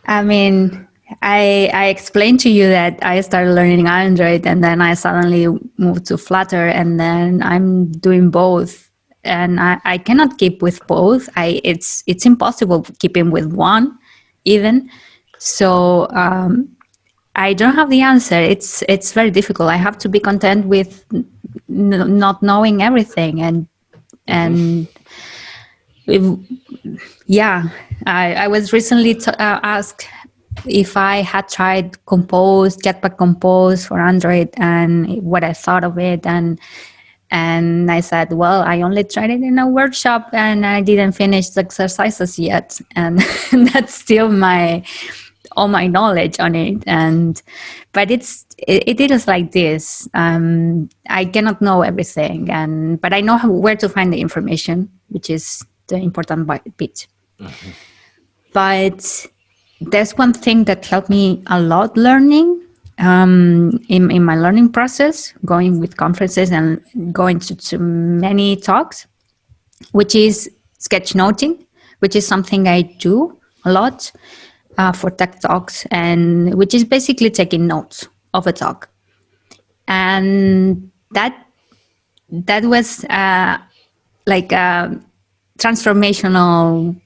I mean, I explained to you that I started learning Android, and then I suddenly moved to Flutter, and then I'm doing both, and I cannot keep with both. It's impossible keeping with one, even. So I don't have the answer. It's very difficult. I have to be content with not knowing everything, and I was recently asked if I had tried Jetpack Compose for Android and what I thought of it. And I said, well, I only tried it in a workshop and I didn't finish the exercises yet. And that's still all my knowledge on it. But it is like this. I cannot know everything, but I know where to find the information, which is the important bit. Mm-hmm. But there's one thing that helped me a lot learning in my learning process, going with conferences and going to many talks, which is sketchnoting, which is something I do a lot for tech talks, and which is basically taking notes of a talk. And that was like a transformational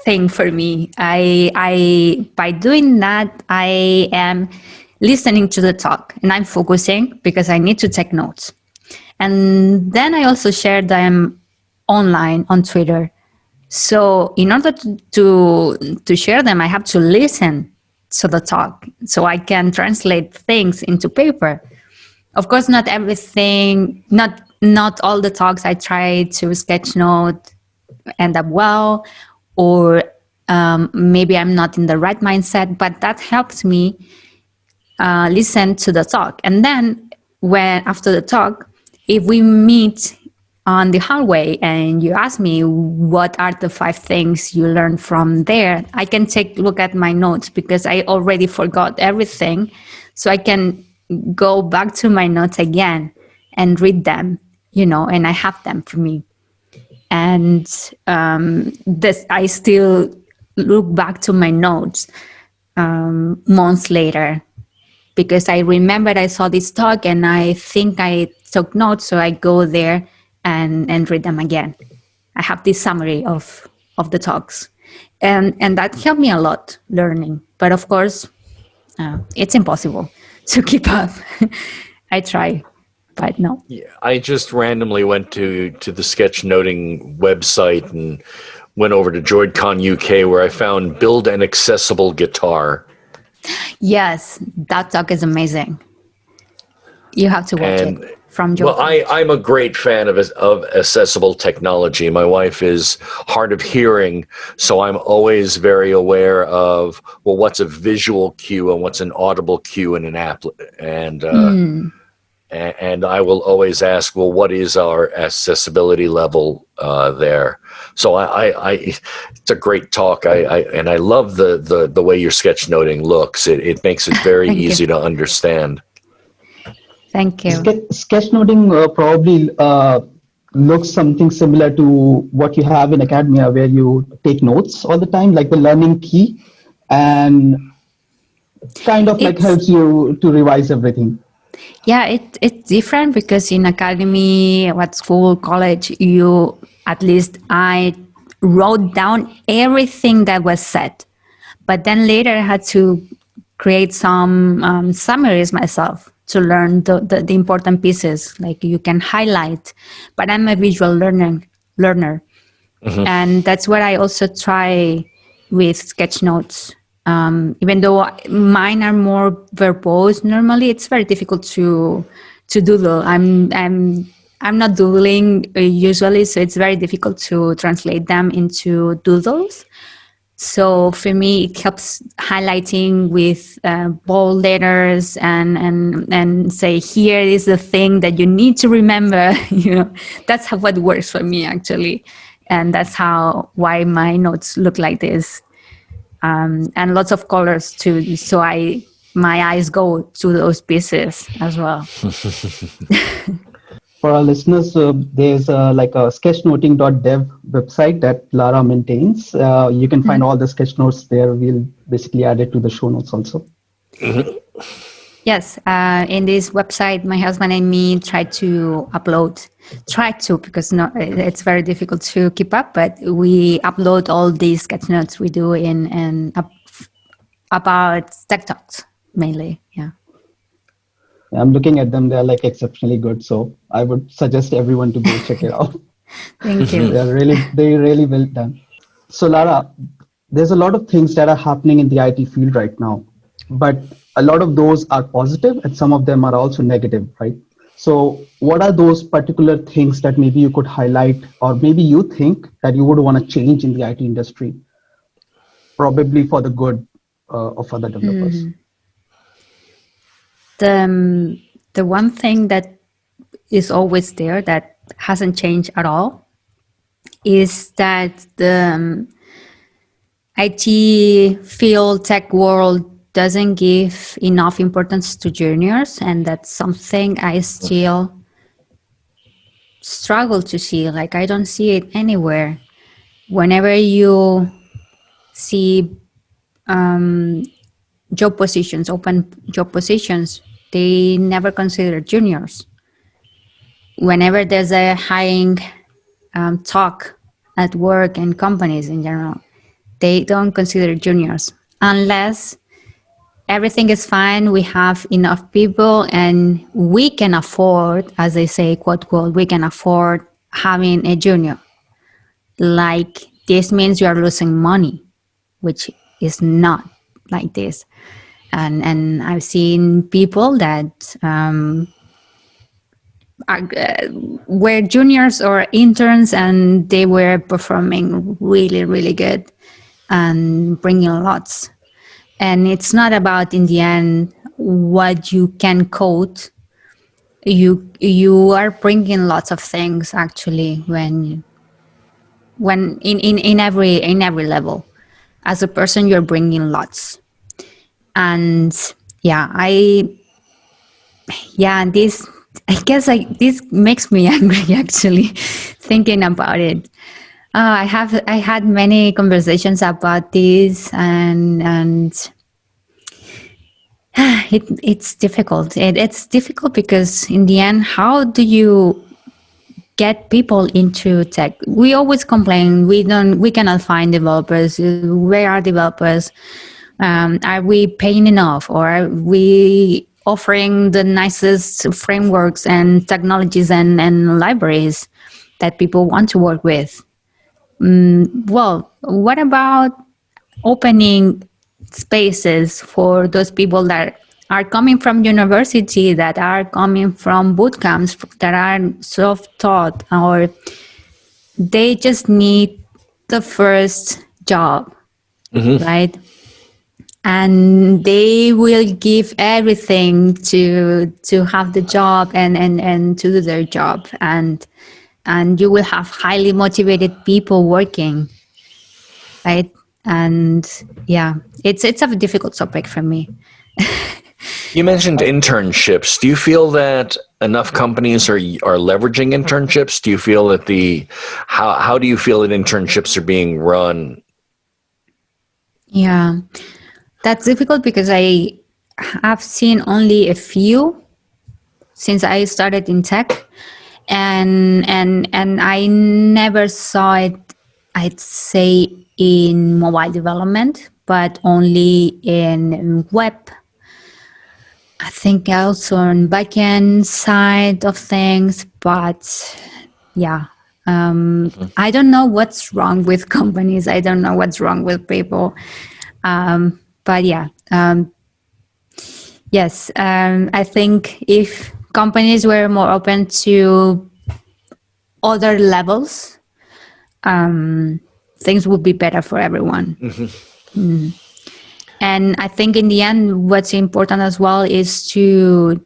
thing for me. I by doing that, I am listening to the talk and I'm focusing because I need to take notes. And then I also share them online on Twitter. So in order to share them, I have to listen to the talk so I can translate things into paper. Of course, not everything, not all the talks I try to sketchnote end up well, or maybe I'm not in the right mindset, but that helps me listen to the talk. And then after the talk, if we meet on the hallway and you ask me what are the 5 things you learned from there, I can take a look at my notes because I already forgot everything. So I can go back to my notes again and read them, and I have them for me. And I still look back to my notes months later because I remembered I saw this talk and I think I took notes, so I go there and read them again. I have this summary of the talks, and that helped me a lot learning. But of course, it's impossible to keep up. I try. But no. Yeah, I just randomly went to the sketchnoting website and went over to DroidCon UK, where I found Build an Accessible Guitar. Yes, that talk is amazing. You have to watch it from Joe. Well, I'm a great fan of accessible technology. My wife is hard of hearing, so I'm always very aware of, well, what's a visual cue and what's an audible cue in an app. And I will always ask, well, what is our accessibility level there? So it's a great talk. And I love the way your sketchnoting looks. It makes it very easy to understand. Thank you. Sketchnoting probably looks something similar to what you have in academia, where you take notes all the time, like the learning key, and kind of like helps you to revise everything. Yeah, it's different because in academy, at school, college, at least I wrote down everything that was said. But then later I had to create some summaries myself. to learn the important pieces. Like you can highlight, but I'm a visual learner. And that's what I also try with sketch notes. Even though mine are more verbose, normally it's very difficult to doodle. I'm not doodling usually, so it's very difficult to translate them into doodles. So for me, it helps highlighting with bold letters and say, here is the thing that you need to remember. That's what works for me actually, and that's why my notes look like this, and lots of colors too. So my eyes go to those pieces as well. For our listeners, there's like a sketchnoting.dev website that Lara maintains. You can find all the sketch notes there. We'll basically add it to the show notes also. Yes, in this website, my husband and me try to because it's very difficult to keep up, but we upload all these sketch notes we do about tech talks mainly. Yeah. I'm looking at them. They're like exceptionally good. So I would suggest everyone to go check it out. Thank you. They're really well done. So Lara, there's a lot of things that are happening in the IT field right now, but a lot of those are positive and some of them are also negative, right? So what are those particular things that maybe you could highlight, or maybe you think that you would want to change in the IT industry, probably for the good of other developers? The one thing that is always there that hasn't changed at all is that the IT field, tech world doesn't give enough importance to juniors, and that's something I still struggle to see. Like I don't see it anywhere. Whenever you see job positions, open job positions, they never consider juniors. Whenever there's a hiring talk at work and companies in general, they don't consider juniors unless everything is fine. We have enough people and we can afford, as they say, quote, quote, we can afford having a junior. Like this means you are losing money, which is not like this. And I've seen people that were juniors or interns and they were performing really, really good and bringing lots. And it's not about, in the end, what you can code. You are bringing lots of things actually when in every level. As a person, you're bringing lots. And this, I guess, this makes me angry actually thinking about it. I had many conversations about this, and it's difficult. It's difficult because in the end, how do you get people into tech? We always complain we cannot find developers. Where are developers? Are we paying enough, or are we offering the nicest frameworks and technologies and libraries that people want to work with? Well, what about opening spaces for those people that are coming from university, that are coming from boot camps, that are self-taught, or they just need the first job, right? And they will give everything to have the job and to do their job, and you will have highly motivated people working, right? And it's a difficult topic for me. You mentioned internships. Do you feel that enough companies are leveraging internships? Do you feel that how do you feel that internships are being run? Yeah, that's difficult because I have seen only a few since I started in tech, and I never saw it, I'd say, in mobile development, but only in web. I think also on backend side of things, but yeah. I don't know what's wrong with companies. I don't know what's wrong with people. But yeah, yes, I think if companies were more open to other levels, things would be better for everyone. And I think in the end, what's important as well is to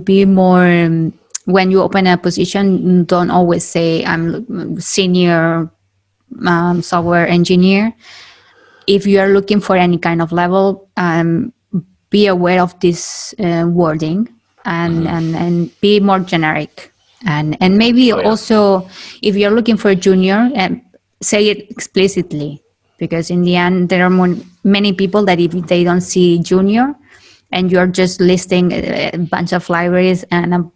be more, when you open a position, don't always say I'm senior software engineer. If you are looking for any kind of level, be aware of this wording and be more generic. And maybe also, if you're looking for a junior, say it explicitly. Because in the end, there are many people that if they don't see junior and you're just listing a bunch of libraries and a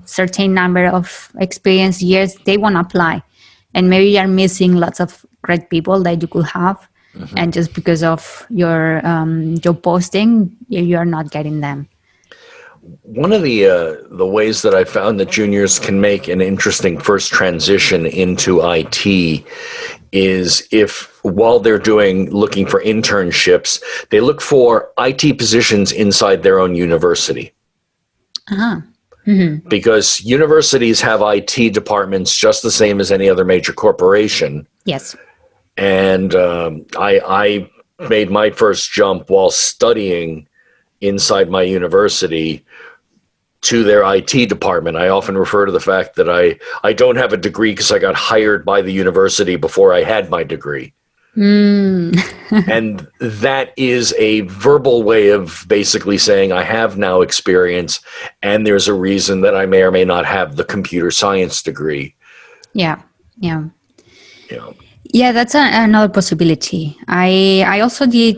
certain number of experience years, they won't apply. And maybe you're missing lots of great people that you could have. And just because of your job posting, you're not getting them. One of the ways that I found that juniors can make an interesting first transition into IT is if while they're looking for internships, they look for IT positions inside their own university. Because universities have IT departments just the same as any other major corporation. Yes. And I made my first jump while studying inside my university to their IT department. I often refer to the fact that I don't have a degree because I got hired by the university before I had my degree. And that is a verbal way of basically saying I have now experience and there's a reason that I may or may not have the computer science degree. Yeah. Yeah, that's another possibility. I also did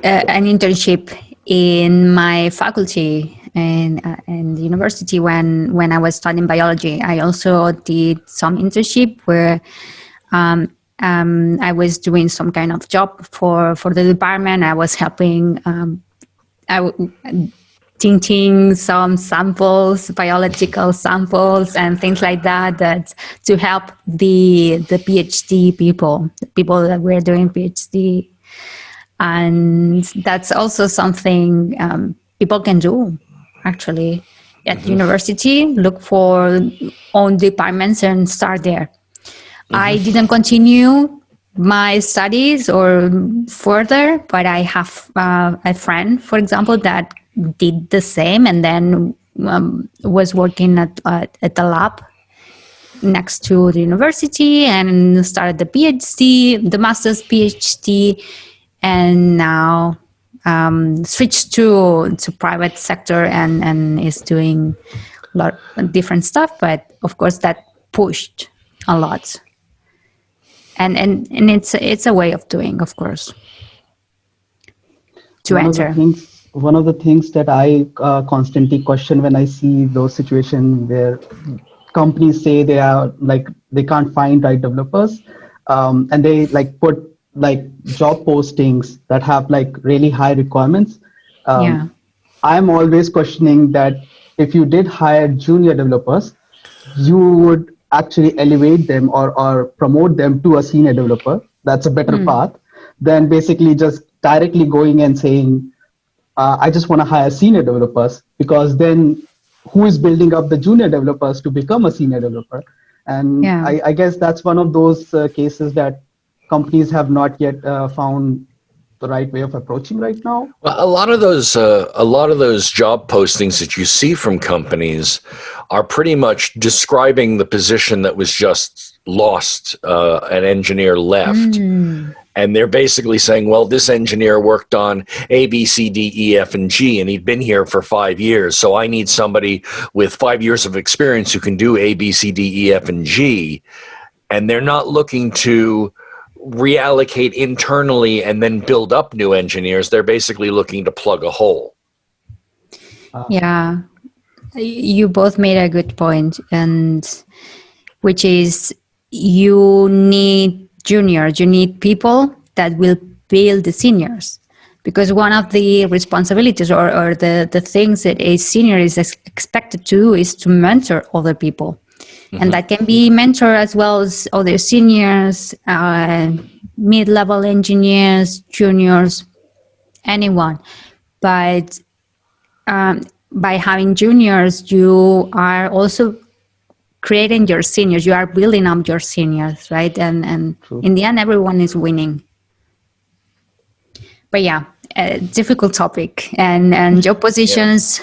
an internship in my faculty and the university when I was studying biology. I also did some internship where I was doing some kind of job for the department. I was helping tinting some samples, biological samples and things like that to help the PhD people that were doing PhD. And that's also something people can do, actually. At university, look for own departments and start there. I didn't continue my studies or further, but I have a friend, for example, that did the same and then was working at the lab next to the university and started the PhD, the master's PhD, and now switched to private sector and is doing a lot of different stuff. But of course, that pushed a lot. And it's a way of doing, of course, to enter. One of the things that I constantly question when I see those situations where companies say they can't find right developers, and they put job postings that have really high requirements. I'm always questioning that if you did hire junior developers, you would actually elevate them or promote them to a senior developer. That's a better path than basically just directly going and saying, I just want to hire senior developers, because then who is building up the junior developers to become a senior developer? And I guess that's one of those cases that companies have not yet found the right way of approaching right now. Well, a lot of those job postings that you see from companies are pretty much describing the position that was just lost. An engineer left, and they're basically saying, "Well, this engineer worked on A, B, C, D, E, F, and G, and he'd been here for 5 years. So I need somebody with 5 years of experience who can do A, B, C, D, E, F, and G." And they're not looking to reallocate internally and then build up new engineers. They're basically looking to plug a hole. Yeah, you both made a good point, and which is you need juniors, you need people that will build the seniors. because one of the responsibilities or the things that a senior is expected to do is to mentor other people. And that can be mentor as well as other seniors, mid-level engineers, juniors, anyone. But by having juniors, you are also creating your seniors. You are building up your seniors, right? And in the end, everyone is winning. But yeah, a difficult topic. And job positions,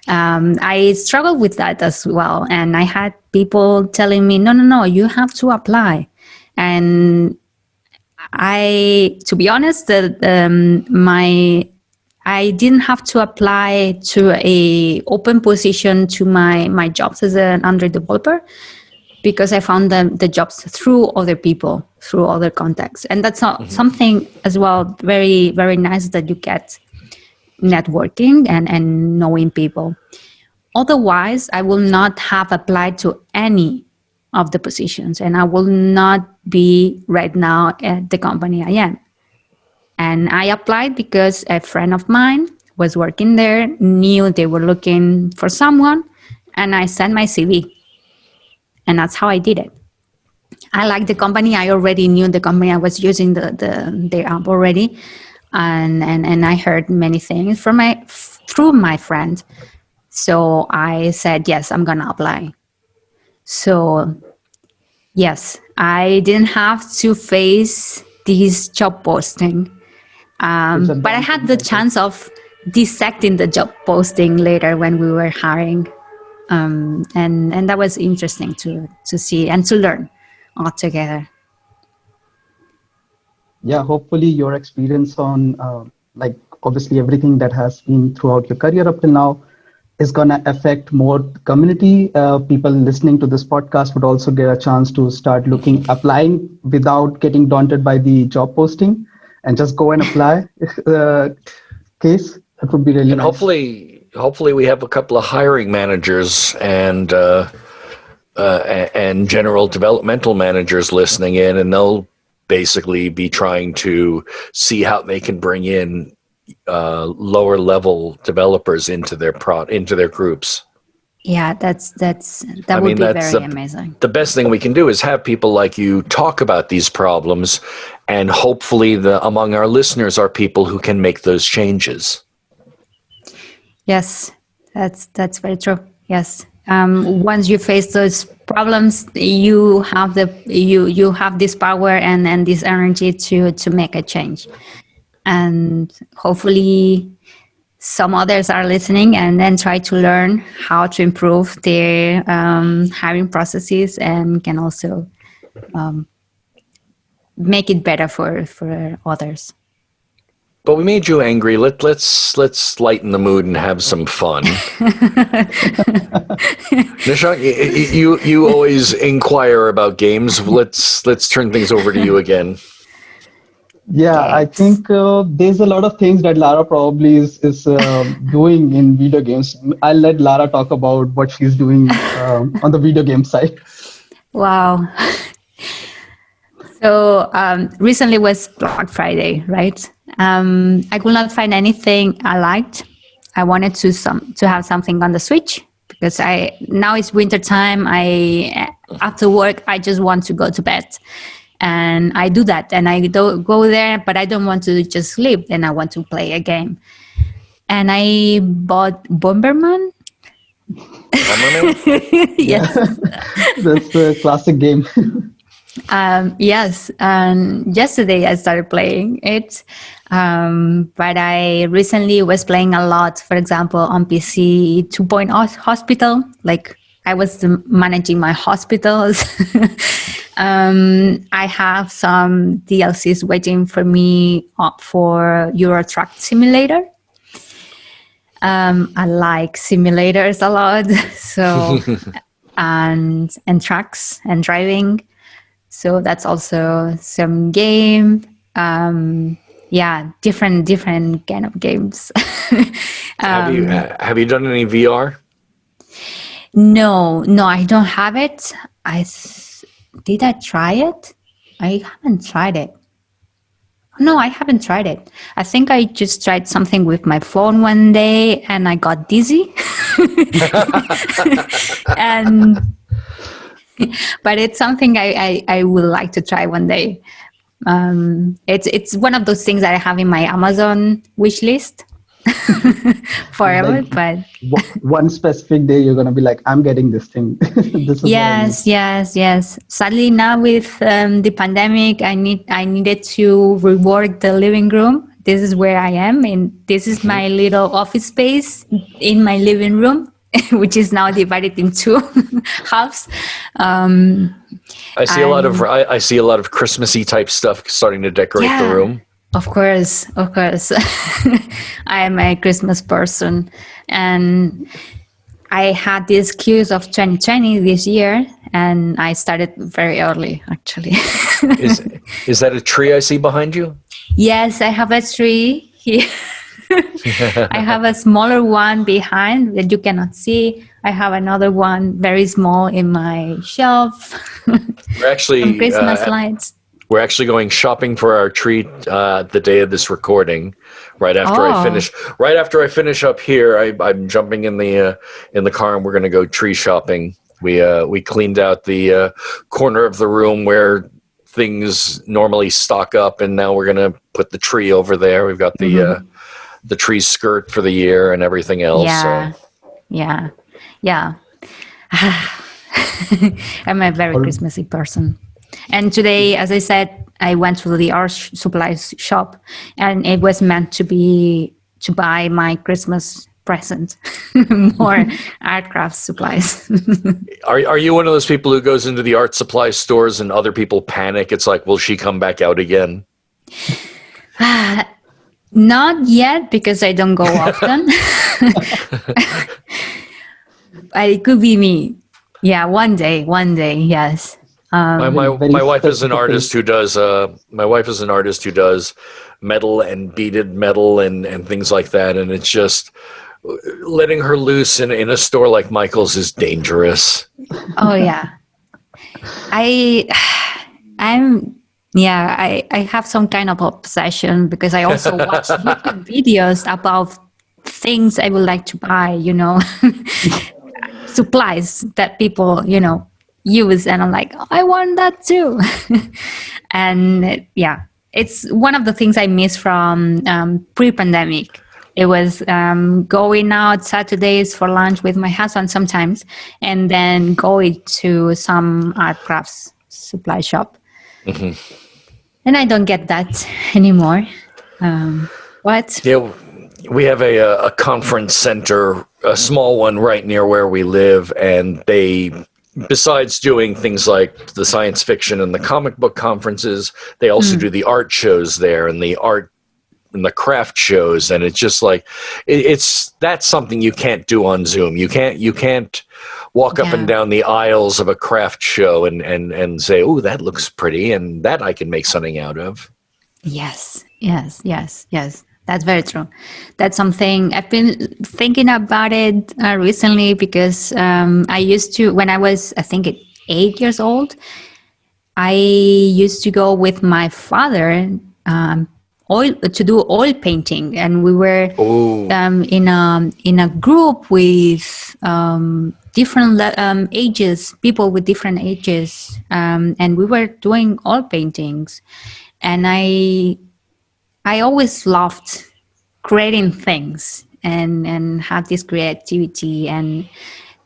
I struggled with that as well. And I had people telling me, no, you have to apply. And to be honest, I didn't have to apply to a open position to my jobs as an Android developer, because I found the jobs through other people, through other contacts. And that's not something as well very, very nice that you get networking and knowing people. Otherwise, I will not have applied to any of the positions, and I will not be right now at the company I am. And I applied because a friend of mine was working there, knew they were looking for someone, and I sent my CV. And that's how I did it. I liked the company. I already knew the company. I was using their app already. And I heard many things through my friend. So I said, yes, I'm going to apply. So yes, I didn't have to face this job posting. But I had the chance of dissecting the job posting later when we were hiring. And that was interesting to see and to learn all together. Yeah, hopefully your experience on obviously everything that has been throughout your career up till now is going to affect more community. People listening to this podcast would also get a chance to start applying without getting daunted by the job posting, and just go and apply. Case, that would be really nice. Hopefully we have a couple of hiring managers and general developmental managers listening in, and they'll basically be trying to see how they can bring in lower level developers into their groups. Yeah, that would be very amazing. The best thing we can do is have people like you talk about these problems, and hopefully among our listeners are people who can make those changes. Yes, that's very true. Yes. Once you face those problems, you have this power and this energy to make a change. And hopefully some others are listening and then try to learn how to improve their hiring processes, and can also make it better for others. But we made you angry. Let's lighten the mood and have some fun. Nishant, you always inquire about games. Let's turn things over to you again. Yeah, I think there's a lot of things that Lara probably is doing in video games. I'll let Lara talk about what she's doing on the video game side. Wow. So recently was Black Friday, right? I could not find anything I liked. I wanted to have something on the Switch, because now it's winter time. After work, I just want to go to bed. And I do that, and I go there, but I don't want to just sleep, and I want to play a game. And I bought Bomberman. Yes. That's a classic game. Yes, and yesterday I started playing it, but I recently was playing a lot, for example, on PC 2.0 Hospital. Like, I was managing my hospitals. I have some DLCs waiting for me for Euro Truck Simulator. I like simulators a lot, so and trucks and driving. So that's also some game. Different kind of games. Have you done any VR? No, I don't have it. Did I try it? I haven't tried it. No, I haven't tried it. I think I just tried something with my phone one day and I got dizzy. and But it's something I would like to try one day. It's one of those things that I have in my Amazon wish list forever. Like But one specific day, you're gonna be like, "I'm getting this thing." This is what I need. yes. Sadly, now with the pandemic, I needed to rework the living room. This is where I am, and this is my little office space in my living room, which is now divided into halves. I see a lot of Christmassy type stuff starting to decorate the room. Of course. I am a Christmas person, and I had the excuse of 2020 this year, and I started very early, actually. Is that a tree I see behind you? Yes, I have a tree here. I have a smaller one behind that you cannot see. I have another one very small in my shelf. We're actually Some Christmas lights. We're actually going shopping for our tree the day of this recording. Right after I finish up here, I'm jumping in the car and we're going to go tree shopping. We cleaned out the corner of the room where things normally stock up, and now we're going to put the tree over there. We've got the tree skirt for the year and everything else. Yeah. I'm a very Christmassy person. And today, as I said, I went to the art supplies shop, and it was meant to buy my Christmas present, more art craft supplies. Are you one of those people who goes into the art supply stores and other people panic? It's like, will she come back out again? Not yet, because I don't go often. But it could be me. Yeah, one day, yes. My wife is an artist who does metal and beaded metal and things like that, and it's just letting her loose in a store like Michael's is dangerous. Oh yeah. I have some kind of obsession, because I also watch YouTube videos about things I would like to buy, supplies that people, use, and I'm like, oh, I want that too. And it's one of the things I miss from pre-pandemic. It was going out Saturdays for lunch with my husband sometimes, and then going to some art crafts supply shop. Mm-hmm. And I don't get that anymore. What? Yeah, we have a conference center, a small one right near where we live, and they, besides doing things like the science fiction and the comic book conferences, they also do the art shows there and the art and the craft shows, and it's just like that's something you can't do on Zoom. You can't walk up and down the aisles of a craft show and say, "Oh, that looks pretty," and that I can make something out of. Yes. That's very true. That's something I've been thinking about it recently, because I used to, when I was, I think, 8 years old, I used to go with my father to do oil painting, and we were in a group with different ages, people with different ages, and we were doing oil paintings, and I always loved creating things and have this creativity. And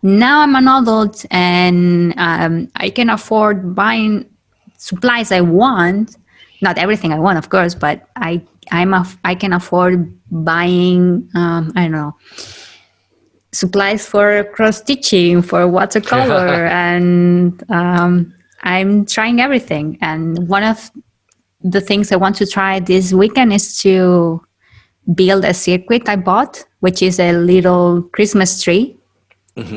now I'm an adult, and I can afford buying supplies I want. Not everything I want, of course, but I can afford buying, supplies for cross stitching, for watercolor, and I'm trying everything. And one of the things I want to try this weekend is to build a circuit I bought, which is a little Christmas tree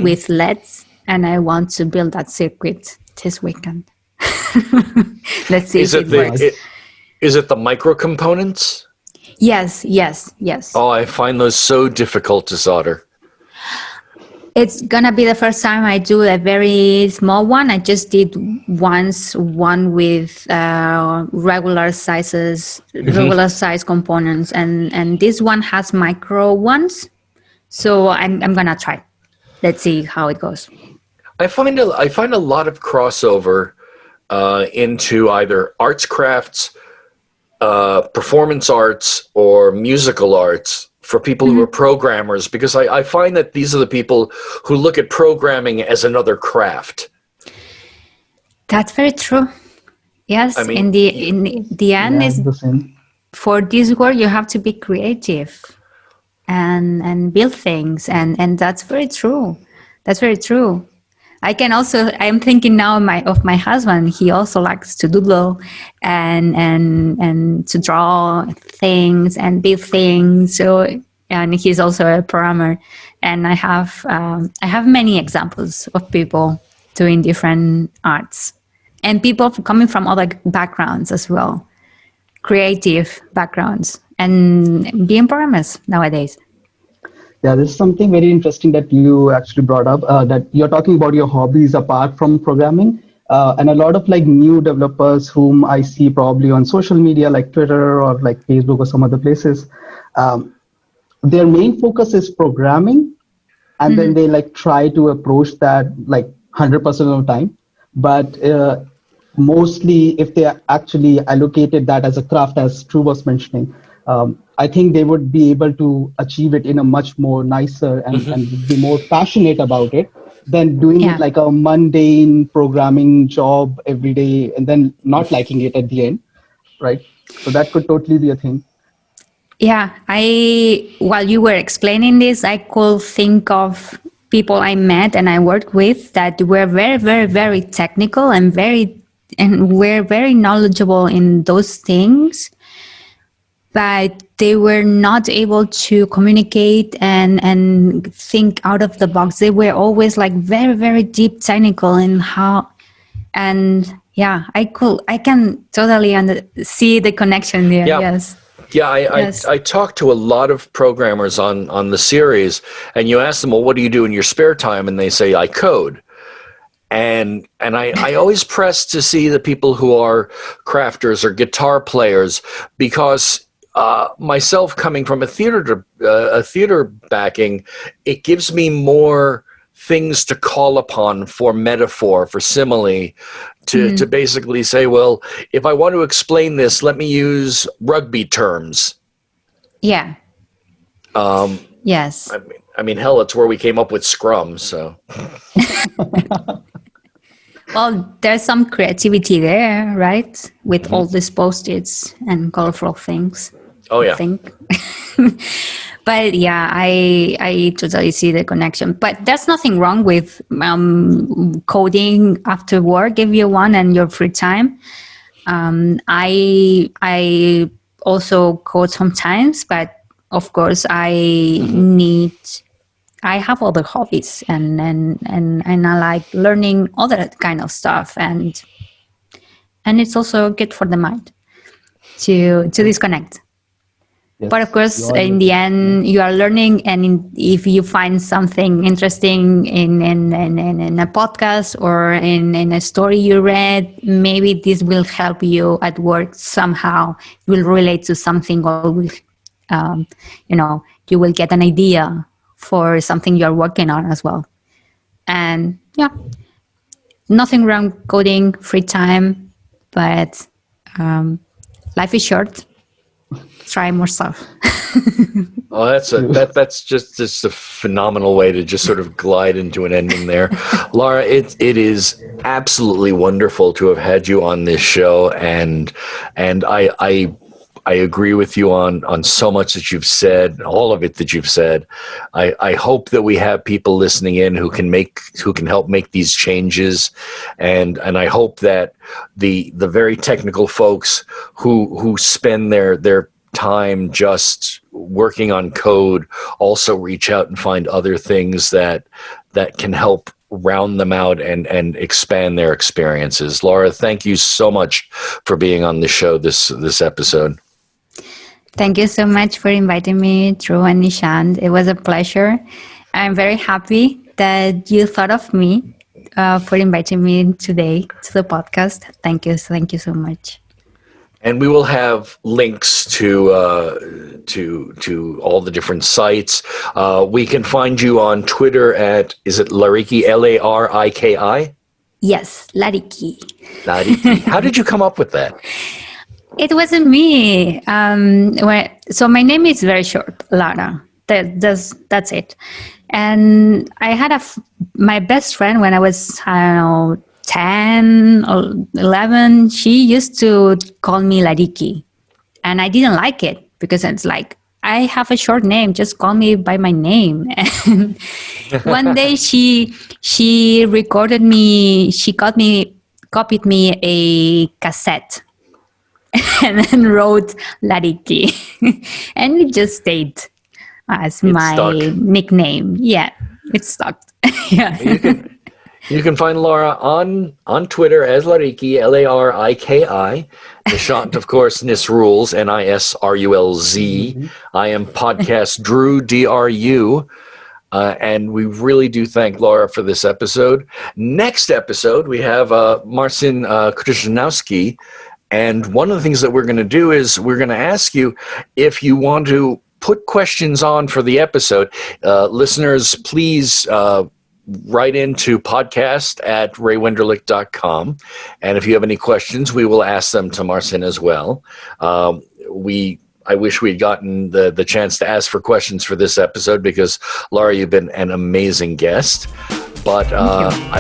with LEDs, and I want to build that circuit this weekend. Let's see if it works. Is it the micro components? Yes. Oh, I find those so difficult to solder. It's gonna be the first time I do a very small one. I just did once one with regular size components, and this one has micro ones. So I'm gonna try. Let's see how it goes. I find a lot of crossover into either arts crafts, performance arts, or musical arts for people who are programmers, because I find that these are the people who look at programming as another craft. That's very true. Yes, I mean, in the end, is the same. for this work you have to be creative and build things, and that's very true. That's very true. I'm thinking now of my husband. He also likes to doodle and to draw things and build things. So, and he's also a programmer. And I have many examples of people doing different arts, and people coming from other backgrounds as well, creative backgrounds, and being programmers nowadays. Yeah, this is something very interesting that you actually brought up, that you're talking about your hobbies apart from programming. And a lot of like new developers whom I see probably on social media, like Twitter or like Facebook or some other places, their main focus is programming. And then they like try to approach that like 100% of the time. But mostly if they actually allocated that as a craft, as Drew was mentioning, I think they would be able to achieve it in a much more nicer and be more passionate about it than doing it like a mundane programming job every day and then not liking it at the end, right? So that could totally be a thing. Yeah, while you were explaining this, I could think of people I met and I worked with that were very, very, very technical and were very knowledgeable in those things, but they were not able to communicate and think out of the box. They were always like very, very deep technical in how, and yeah, I can totally see the connection there. Yeah. Yes. Yeah, I talked to a lot of programmers on the series, and you ask them, well, what do you do in your spare time? And they say, I code. And I always press to see the people who are crafters or guitar players, because myself coming from a theater backing, it gives me more things to call upon for metaphor, for simile, to basically say, well, if I want to explain this, let me use rugby terms. Yeah. Yes. I mean, hell, it's where we came up with Scrum. So. Well, there's some creativity there, right? With all these Post-its and colorful things. Oh yeah. I think. But yeah, I totally see the connection. But there's nothing wrong with coding after work if you want and your free time. I also code sometimes, but of course I have other hobbies and I like learning other kind of stuff, and it's also good for the mind to disconnect. Yes, but of course, in the end, you are learning, and if you find something interesting in a podcast or in a story you read, maybe this will help you at work somehow. It will relate to something, or will, you will get an idea for something you are working on as well. And yeah, nothing wrong coding, free time, but life is short. Try more stuff. Oh, that's just a phenomenal way to just sort of glide into an ending there. Lara, it is absolutely wonderful to have had you on this show, and I agree with you on so much that you've said, all of it that you've said. I hope that we have people listening in who can help make these changes, and I hope that the very technical folks who spend their time just working on code also reach out and find other things that can help round them out and expand their experiences. Lara, thank you so much for being on the show this episode. Thank you so much for inviting me, Dru and Nishant. It was a pleasure. I'm very happy that you thought of me for inviting me today to the podcast. Thank you so much. And we will have links to all the different sites. We can find you on Twitter at, is it Lariki, Lariki? Yes, Lariki. Lariki. How did you come up with that? It wasn't me. So my name is very short, Lara. That's it. And I had my best friend when I was, 10 or 11, she used to call me Lariki. And I didn't like it because it's like, I have a short name, just call me by my name. And one day she recorded me, she copied me a cassette and then wrote Lariki. And it just stayed as my nickname. Yeah, it stuck. Yeah. You can find Lara on Twitter as Lariki, Lariki. Nishant, of course, Nisrules, Nisrulz. Mm-hmm. I am podcast Dru, Dru. And we really do thank Lara for this episode. Next episode, we have Marcin Krzyżanowski. And one of the things that we're going to do is we're going to ask you if you want to put questions on for the episode. Listeners, please write into podcast@raywenderlich.com. And if you have any questions, we will ask them to Marcin as well. I wish we'd gotten the chance to ask for questions for this episode because, Lara, you've been an amazing guest. But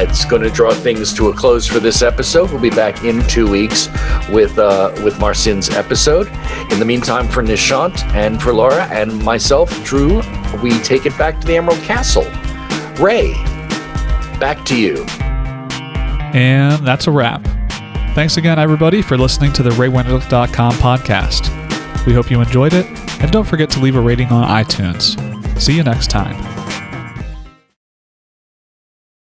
it's going to draw things to a close for this episode. We'll be back in 2 weeks with Marcin's episode. In the meantime, for Nishant and for Lara and myself, Dru, we take it back to the Emerald Castle. Ray, back to you. And that's a wrap. Thanks again, everybody, for listening to the RayWenderlich.com podcast. We hope you enjoyed it, and don't forget to leave a rating on iTunes. See you next time.